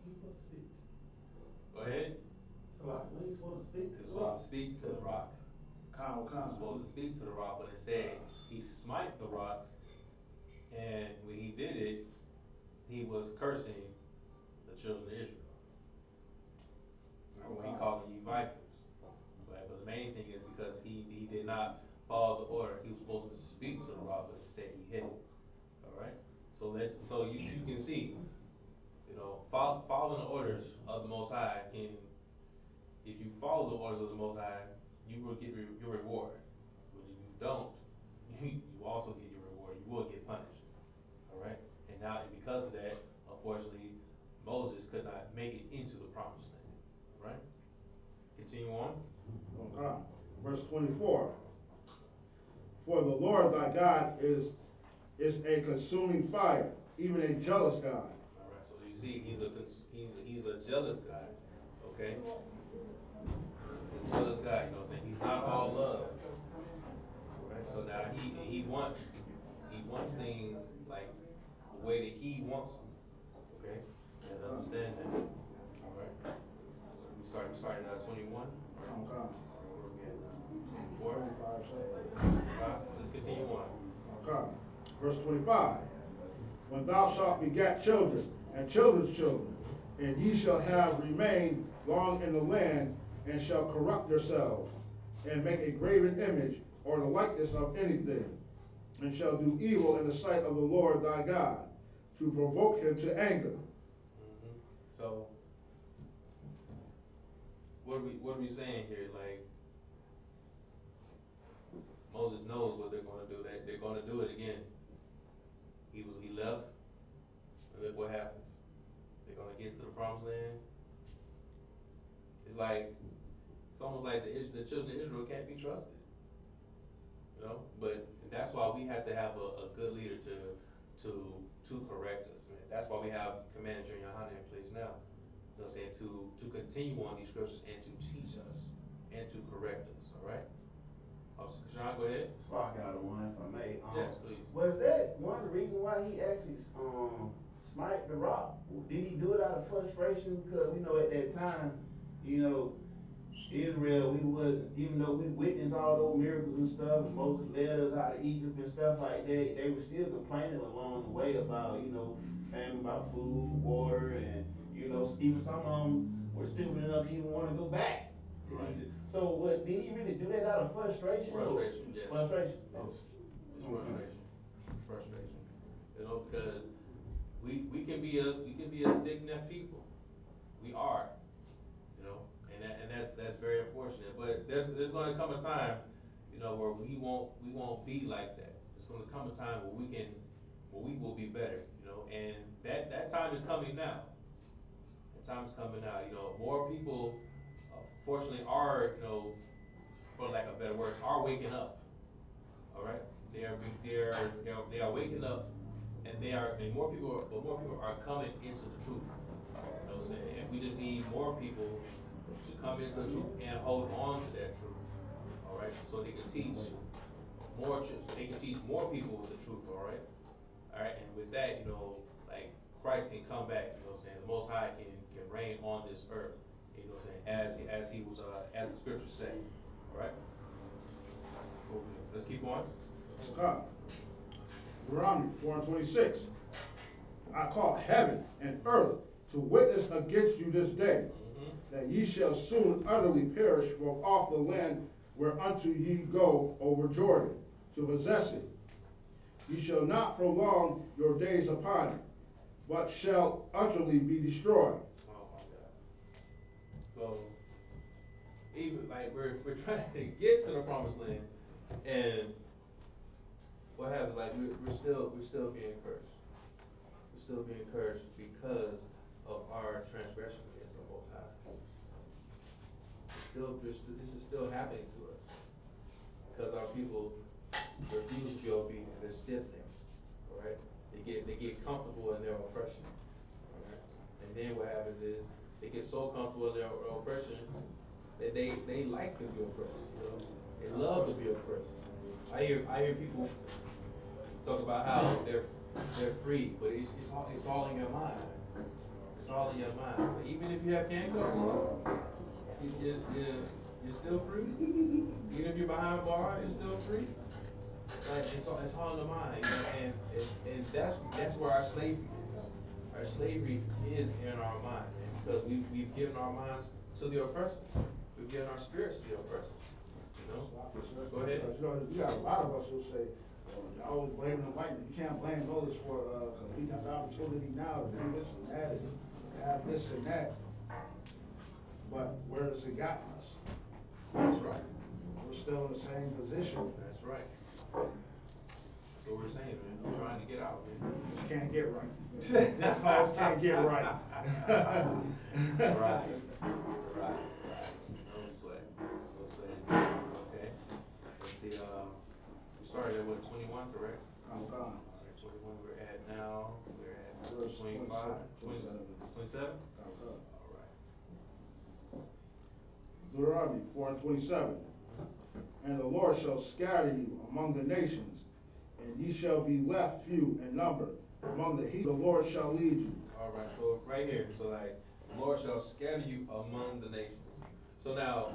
He's supposed to speak. Go ahead. So like, what are you supposed to speak to He was the supposed rock? to speak to the rock. He was supposed to speak to the rock, but instead he smite the rock. And when he did it, he was cursing the children of Israel. Remember when he called them ye vipers. Right? But the main thing is because he did not follow the order. He was supposed to speak to the rock, but instead he hit it. All right. So you can see, following the orders of the Most High can, if you follow the orders of the Most High, you will get your reward. But if you don't, you also get your reward. You will get punished. All right. And because of that, unfortunately, Moses could not make it into the promised land. All right. Continue on. Okay. Verse 24. For the Lord thy God is a consuming fire, even a jealous God. All right. So you see, he's a jealous God. Okay. He's a jealous God. You know what I'm saying? He's not all love. All right. So now he wants things like the way that he wants them. Okay. You have to understand that. All right. Where did we start? We started at 21. Okay. All right. Where are we at now? 24. 25, sir. 25. Let's continue on. Okay. Verse 25. When thou shalt beget children and children's children, and ye shall have remained long in the land, and shall corrupt yourselves, and make a graven image, or the likeness of anything, and shall do evil in the sight of the Lord thy God, to provoke him to anger. Mm-hmm. So what are we saying here? Like, Moses knows what they're going to do. They're going to do it again. He left, and look what happens. They're going to get to the promised land. It's almost like the children of Israel can't be trusted. But that's why we have to have a good leader to correct us, man. That's why we have Commander General Yahanna in place now. You know what I'm saying? To continue on these scriptures and to teach us and to correct us. All right. Sean, go ahead. So I got one, if I may. Yes, please. Was that one of the reasons why he actually smite the rock? Did he do it out of frustration? Because we know at that time, you know, Israel, we wasn't, even though we witnessed all those miracles and stuff, and Moses led us out of Egypt and stuff like that, they were still complaining along the way about, famine, about food, water, and, even some of them were stupid enough to even want to go back to Egypt. So did he really do that out of frustration? Frustration, yes. Frustration. Yes. It's frustration. It's frustration. Because we can be a stiff-necked people. We are. And that's very unfortunate. But there's going to come a time, where we won't be like that. There's going to come a time where we will be better. And that time is coming now. That time is coming now. More people, fortunately, are for lack of better words, are waking up. All right, they are waking up, and more people are coming into the truth. You know what I'm saying? And we just need more people to come into the truth and hold on to that truth. All right, so they can teach more truth. They can teach more people the truth. All right, and with that, like Christ can come back. You know what I'm saying? The Most High can reign on this earth. You know what I'm saying? As he was, as the scriptures say. All right. Cool. Let's keep going. Okay. Deuteronomy 4:26. I call heaven and earth to witness against you this day, that ye shall soon utterly perish from off the land whereunto ye go over Jordan, to possess it. Ye shall not prolong your days upon it, but shall utterly be destroyed. Oh my God. So even like we're trying to get to the promised land, and what happens? Like we're still being cursed. We're still being cursed because of our transgression against the Most High. This is still happening to us because our people refuse to be obedient. They're stiff-necked. All right. They get comfortable in their oppression. All right. And then what happens is they get so comfortable in their oppression that they like to be oppressed. You know, they love to be oppressed. I hear people talk about how they're free, but it's all in your mind. It's all in your mind. So even if you have handcuffs on, you're still free. Even if you're behind bars, you're still free. Like it's all in the mind, you know, and that's where our slavery is. Our slavery is in our mind, man, because we've given our minds to the oppressor. We've given our spirits to the oppressor. You know? Go ahead. Because, you know, you got a lot of us who say, oh, you're always blaming the white man. You can't blame others for, because we got the opportunity now to do this and that and have this and that. But where has it gotten us? That's right. We're still in the same position. That's right. That's what we're saying, man. We're trying to get out, man. Just can't get right. This house can't get right. Right. No sweat. No sweat. Okay. Let's see, we started at what, 21, correct? I'm gone. All right, 21 we're at now. We're at Verse 25, 27? I'm gone. All right. Deuteronomy 4:27. And the Lord shall scatter you among the nations, and ye shall be left few in number among the heathen. The Lord shall lead you. All right, so right here, so like, the Lord shall scatter you among the nations. So now,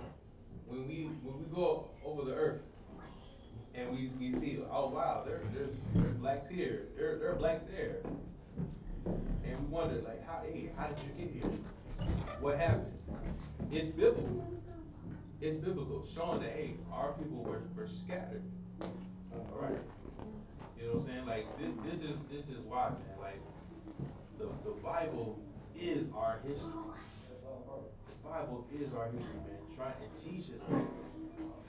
when we go over the earth, and we see, oh wow, there's blacks here, there are blacks there, and we wonder like, how did you get here? What happened? It's biblical. It's biblical, showing that hey, our people were scattered. All right, you know what I'm saying? Like this is why, man. Like the Bible is our history. The Bible is our history, man. Trying and teaching us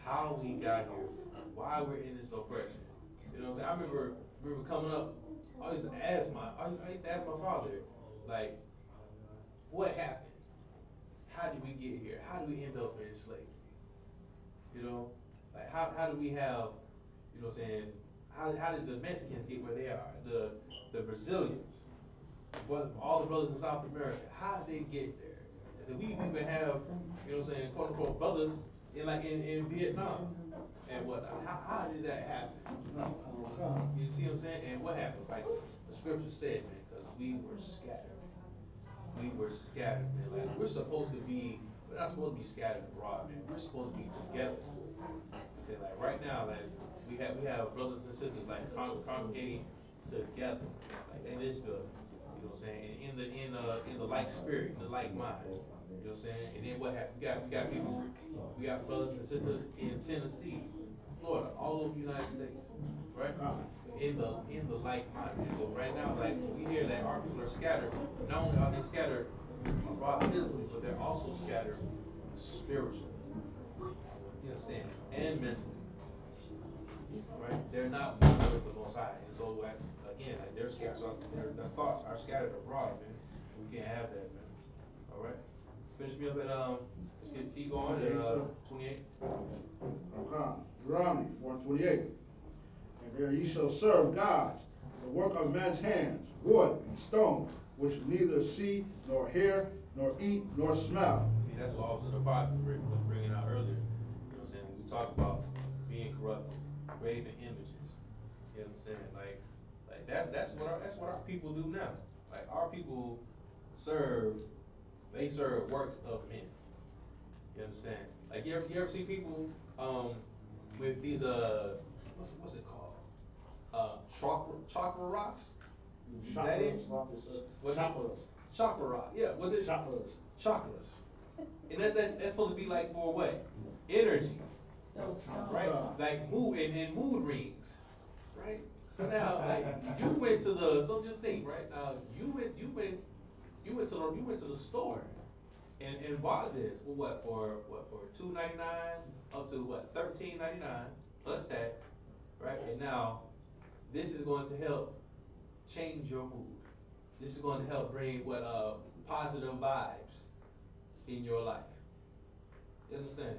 how we got here, why we're in this oppression. You know what I'm saying? I remember coming up. I used to ask my father, like, what happened? How did we get here? How did we end up in slavery? You know, like how do we have, you know what I'm saying? How did the Mexicans get where they are? The Brazilians, all the brothers in South America, how did they get there? I said we even have, you know what I'm saying, quote unquote brothers in Vietnam and whatnot. How did that happen? You see what I'm saying? And what happened? Like the scripture said, man, because we were scattered. We were scattered, man. Like we're not supposed to be scattered abroad, man. We're supposed to be together. See, like right now, like we have brothers and sisters like congregating together, like in this building. You know what I'm saying? And in the like spirit, in the like mind. You know what I'm saying? And then what happened? We got brothers and sisters in Tennessee, Florida, all over the United States, right? In the like mind. But right now, like we hear that our people are scattered. Not only are they scattered abroad physically, but they're also scattered spiritually. You understand? And mentally. Right? They're not one with the Most High. And so, like, again, like they're scattered. So their thoughts are scattered abroad, man. We can't have that, man. All right? Finish me up at, let's keep going at 28. Okay. Deuteronomy 4:28. And there ye shall serve gods, the work of men's hands, wood and stone, which neither see, nor hear, nor eat, nor smell. See, that's what Officer the Prophet was bringing out earlier. You know what I'm saying? When we talk about being corrupted, graven images. You understand? Like that's what our people do now. Like our people serve works of men. You understand? Like you ever see people with these what's it called? Chakra rocks? Is that it? Chakras. Chakra rock, yeah. What's it? Chakras. Chakras. And that's supposed to be like for what? Energy. Right? Like mood and mood rings. Right? So now like you went to the so just think, right? Now you went to the store and bought this for for $2.99 up to what $13.99 plus tax, right? And now this is going to help change your mood. This is going to help bring what positive vibes in your life. You understand?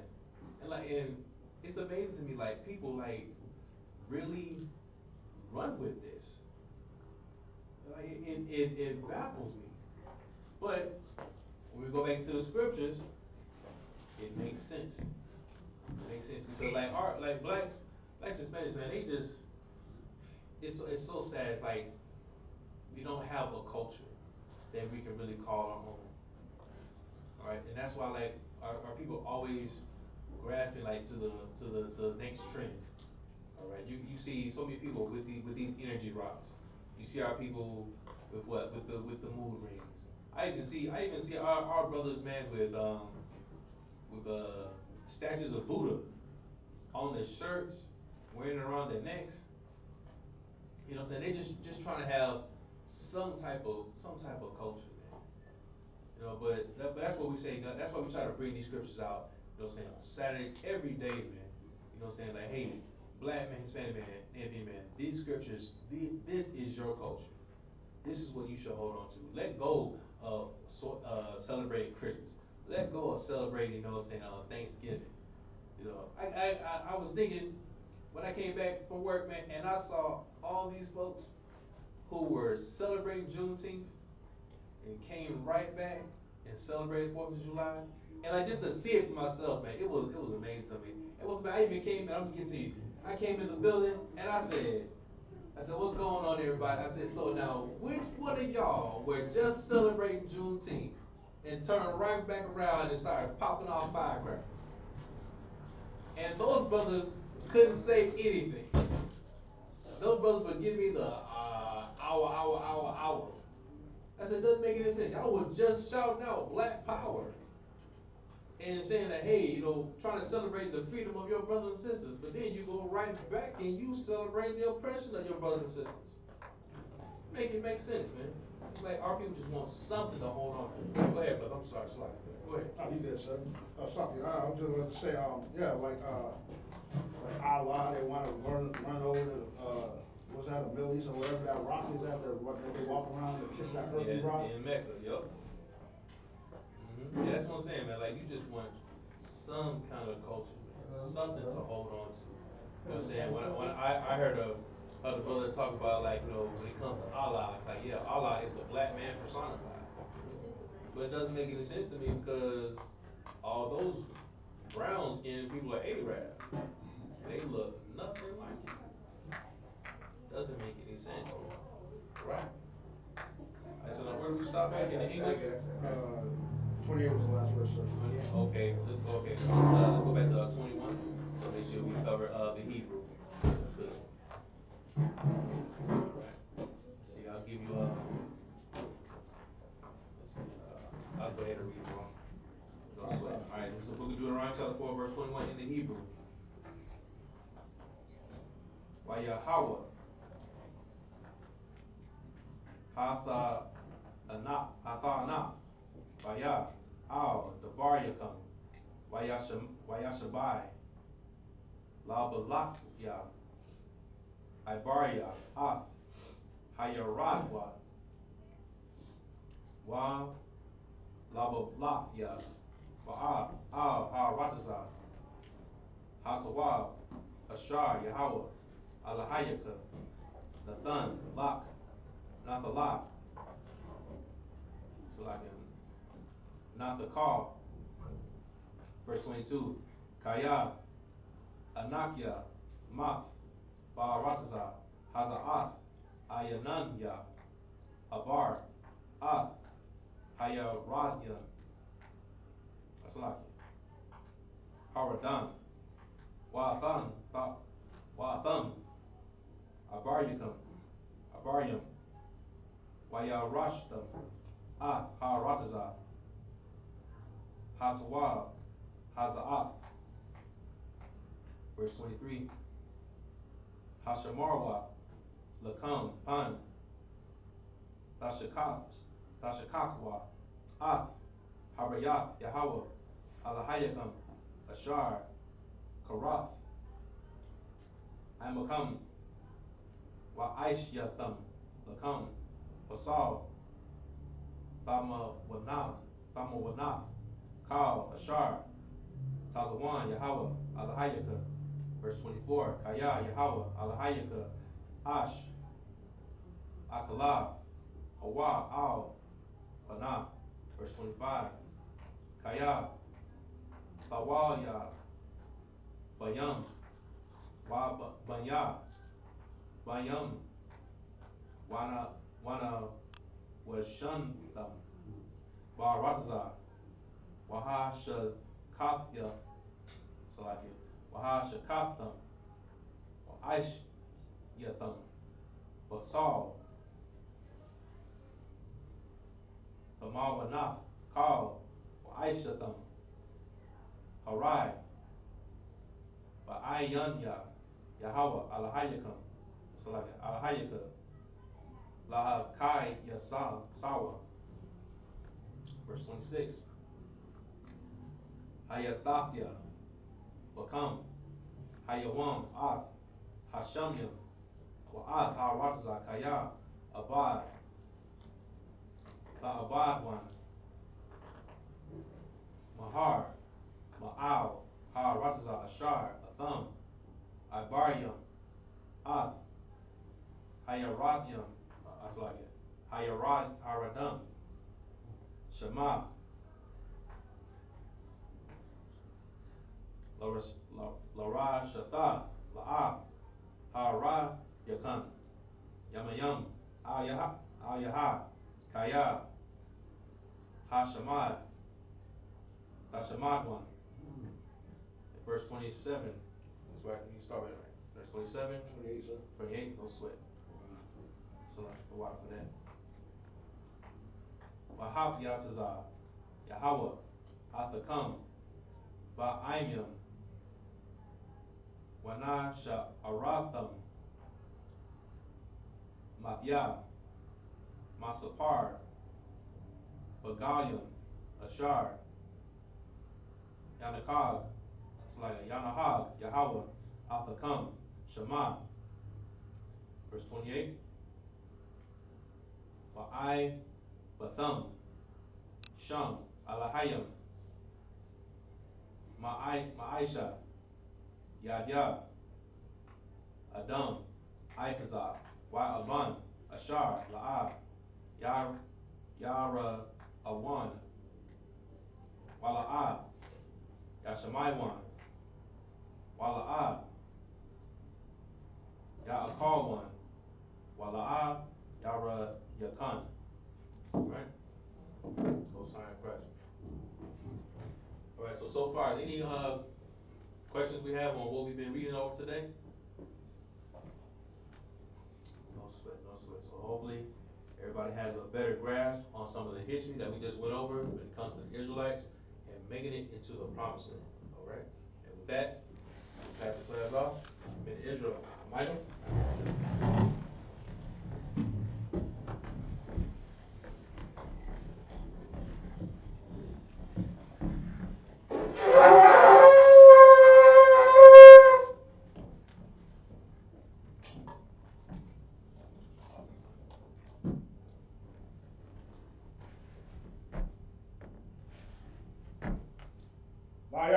And it's amazing to me like people like really run with this. Like it baffles me. But when we go back to the scriptures, it makes sense. It makes sense because like blacks and Spanish man, they just it's so sad. It's like we don't have a culture that we can really call our own. All right, and that's why like our people always grasping like to the next trend. All right, you see so many people with these energy rocks. You see our people with what with the mood rings. I even see our brothers man with statues of Buddha on their shirts, wearing it around their necks. You know what I'm saying? They just trying to have some type of culture, man. You know, but that's what we say. That's why we try to bring these scriptures out. You know what I'm saying? On Saturdays, every day, man. You know what I'm saying? Like, hey, black man, Hispanic man, Indian man. These scriptures, this is your culture. This is what you should hold on to. Let go of celebrating Christmas. Let go of celebrating, you know what I'm saying, Thanksgiving. You know, I was thinking when I came back from work, man, and I saw all these folks who were celebrating Juneteenth and came right back and celebrated 4th of July. And like just to see it for myself, man, it was amazing to me. It was, I even came in, I'm gonna get to you. I came in the building and I said, what's going on, everybody? I said, so now, which one of y'all were just celebrating Juneteenth and turned right back around and started popping off firecrackers? And those brothers couldn't say anything. Those brothers would give me the hour. I said, doesn't make any sense. Y'all was just shouting out black power and saying that, hey, you know, trying to celebrate the freedom of your brothers and sisters. But then you go right back and you celebrate the oppression of your brothers and sisters. Make it make sense, man. It's like our people just want something to hold on to. Go ahead, brother. I'm sorry, Slide. Go ahead. Oh, you good, sir. Something. I was just about to say, yeah, like Allah, they want to run over the, what's that, the Middle East or wherever that rock is at, that they walk around and kiss that earthy rock. In Mecca, yep. Yeah, that's what I'm saying, man. Like, you just want some kind of culture, man. Something to hold on to. You know what I'm saying? When I heard a brother talk about, like, you know, when it comes to Allah, like, yeah, Allah is the black man personified. But it doesn't make any sense to me because all those brown skinned people are Arab. They look nothing like you. Doesn't make any sense, man. Right? Alright, so now where do we stop at in the English? 28 was the last verse, sir. 28? Okay, let's go, let's go back to 21. So make sure we cover the Hebrew. Good. Alright. See, I'll give you I'll go ahead and read it wrong. No sweat. Alright, this is the book of Deuteronomy chapter 4, verse 21 in the Hebrew. Wayahawa Hatha Anak Vaya Al Dabaryakam Vayashabai La Balakya Ibaria Ath Hayaradwa Wa La Balakya Va'ab Al Harataza Hatawa Ashar Yahweh Alahayaka Nathan Lak Nathalak so like Nathakar verse 22 Kaya Anakya Math Ba'arataza Haza'ath Ayananya Abar Ath Hayaradyan Asalaki Haradan, Wathan, Wathan, Abaryakam, Abaryam, Wayarashtam, Harataza, Hatawab, Haza'af. Verse 23. Hashamarwa, Lakam, Pan, Tashakakwa, Habayat, Yahweh, Alahayakam, Ashar, Karath, Amakam, Wa'aishyatham, Lakam, Basal, Thama Wanaf, Kal, Ashar, Tazawan, Yahweh, Alahayaka. Verse 24, Kaya, Yahweh, Alahayaka, Ash, Akala, Hawa, Al, Pana. Verse 25, Kaya, Bawalya, Bayam, Banya, Bayam, Wana Washantam, Baratza, Waha Shakathya, Salaki, Waha Shakatham, Aish Yatham, Basal, Bamawanaf, Kal, Aishatham, Harai, Ba'ayanya, Yahweh, Alahayakam, Salaki, Alahayaka, Laha Kai Sawa. Verse 26. Hayathafya, Bakam, Hayawam, Ath, Hashamyam, Wa'ath, Haratza, Kaya, Abad, Ba'abad one, Mahar, Ma'al, Haratza, Ashar, Atham, Ibaryam, Ath, Hayaradyam, that's like it, Haradam, Shema, Lara Shatha, La'ah, Hara Yakan, Yamayam, Al Yaha, Kaya, Hashamad, Hashamad one. Verse 27. That's right, you start with it right. Verse 27. 28, sir. 28, no sweat. So much for water for that. Wahab Yatazah, Yahweh, Athakam, Ba'aimyam, Wana Sha'aratham, Mathya, Masapar, Bagalyam, Ashar, Yanakag, it's like a Yanahag, Yahweh, Athakam, Shema. Verse 28. Wa'ai, Batham, Sham, Alahayam, Ma'aisha, Yadya, Adam, Itazah, Aban, Ashar, La'ab, Yara, Awan, Wala'ab, Yashamaiwan, Wala'ab, Ya'akalwan, Wala'ab, Yara, Yakan. Right? Go sign Christ. Alright, so far, is any questions we have on what we've been reading over today? No sweat, no sweat. So hopefully everybody has a better grasp on some of the history that we just went over when it comes to the Israelites and making it into the promised land. Alright? And with that, pass the class off. I'm in Israel. Michael?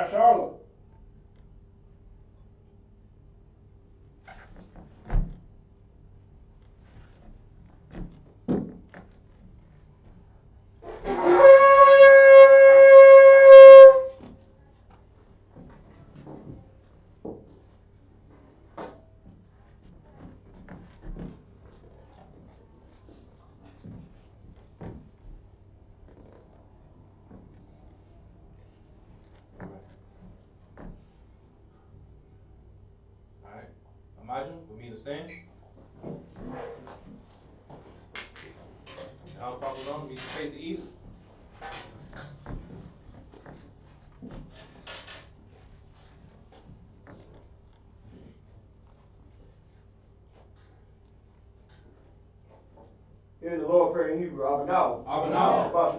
Charlotte. stand. Our proper on means to face the east. Here's the Lord prayer in Hebrew. Abanaw. Abanaw. Shabbat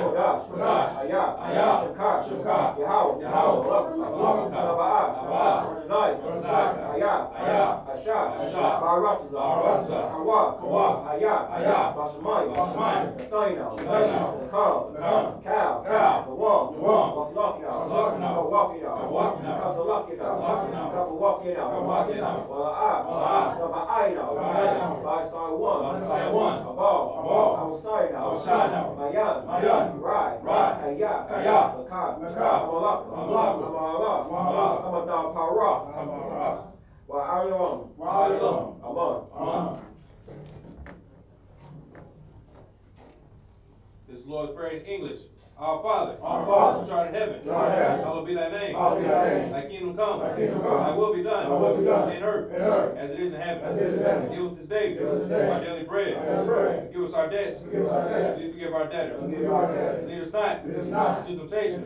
Kodash. I.S.U.P.K. Yahanna. This is the Lord's Prayer in English. Our Father, which art in heaven, hallowed be thy name. Thy kingdom come, thy will be done, in earth, as it is in heaven. Give us this day our daily bread. Forgive us our debts, as we forgive our debtors. Lead us not into temptation,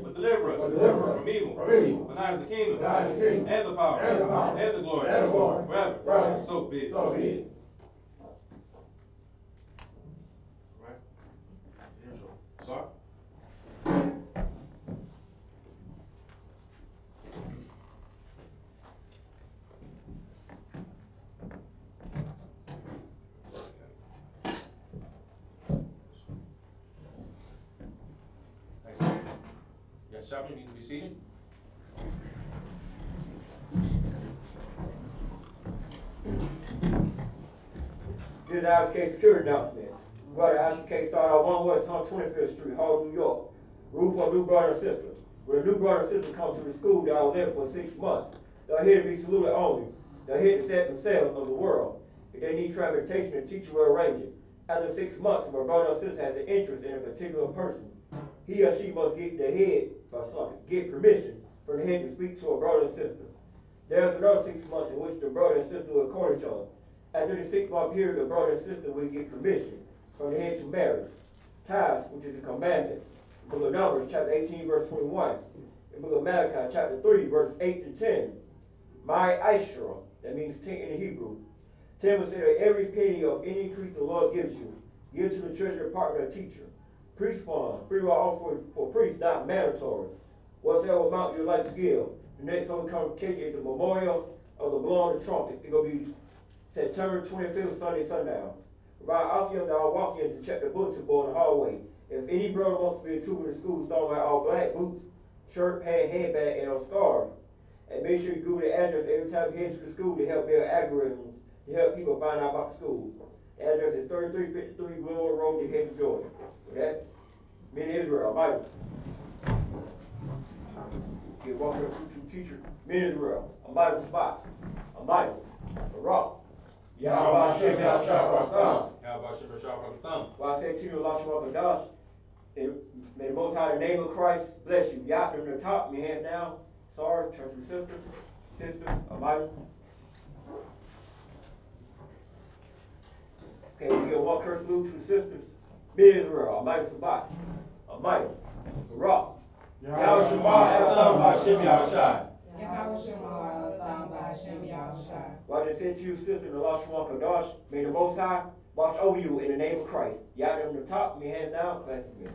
but deliver us from evil. For thine is the kingdom, and the power, and the glory, forever. So be it. Sorry? Thank you. Yes, Chaplain, you need to be seated. This is I.S.U.P.K. security announcement. Brother I.S.U.P.K. started out 1 West 125th Street, Hall, New York. Room for a new brother and sister. When a new brother and sister come to the school, they are there for 6 months. They're here to be saluted only. They're here to set themselves of the world. If they need transportation, the teacher will arrange it. After 6 months, if a brother or sister has an interest in a particular person, he or she must get permission from the head to speak to a brother and sister. There's another 6 months in which the brother and sister will court each other. After the 6-month period, the brother and sister will get permission from the head to marry. TITHES, which is a commandment. The book of Numbers, chapter 18, verse 21. The book of Malachi, chapter 3, verse 8 to 10. My Ishra, that means 10 in the Hebrew. 10 will say that every penny of any increase the Lord gives you, give to the treasury department or teacher. Priest fund, free will offer for priests, not mandatory. Whatever amount you like to give. The next Holy Convocation is the memorial of the blowing of the trumpet. It's going to be September 25th, Sunday, sundown. Right after you, I'll walk in to check the bulletin board in the hallway. If any brother wants to be a trooper in the school, start wearing all black boots, shirt, pant, headband, and a scarf. And make sure you Google the address every time you head to the school to help build algorithms to help people find out about the school. The address is 3353 Glenwood Road, Decatur, Georgia. With that, men in Israel, Almighty. Get walk up to teacher, men in Israel, Almighty Sabbath, Almighty, Rock. Yahweh Shem Yahshua. Well, I say to you, Allah Kodash, may the Most High, in the name of Christ, bless you. Yah from the top, your hands down. Sorry, turn to the sister, Almighty. Okay, we get one curse salute to the sisters. Men Israel, Almighty Sabbath, Almighty, Rock. Yahweh Shema Shem Yahshua. Well, I just said to you, sister, in Allah Kodash, may the Most High watch over you in the name of Christ. Yah from the top, your hands down, clap together.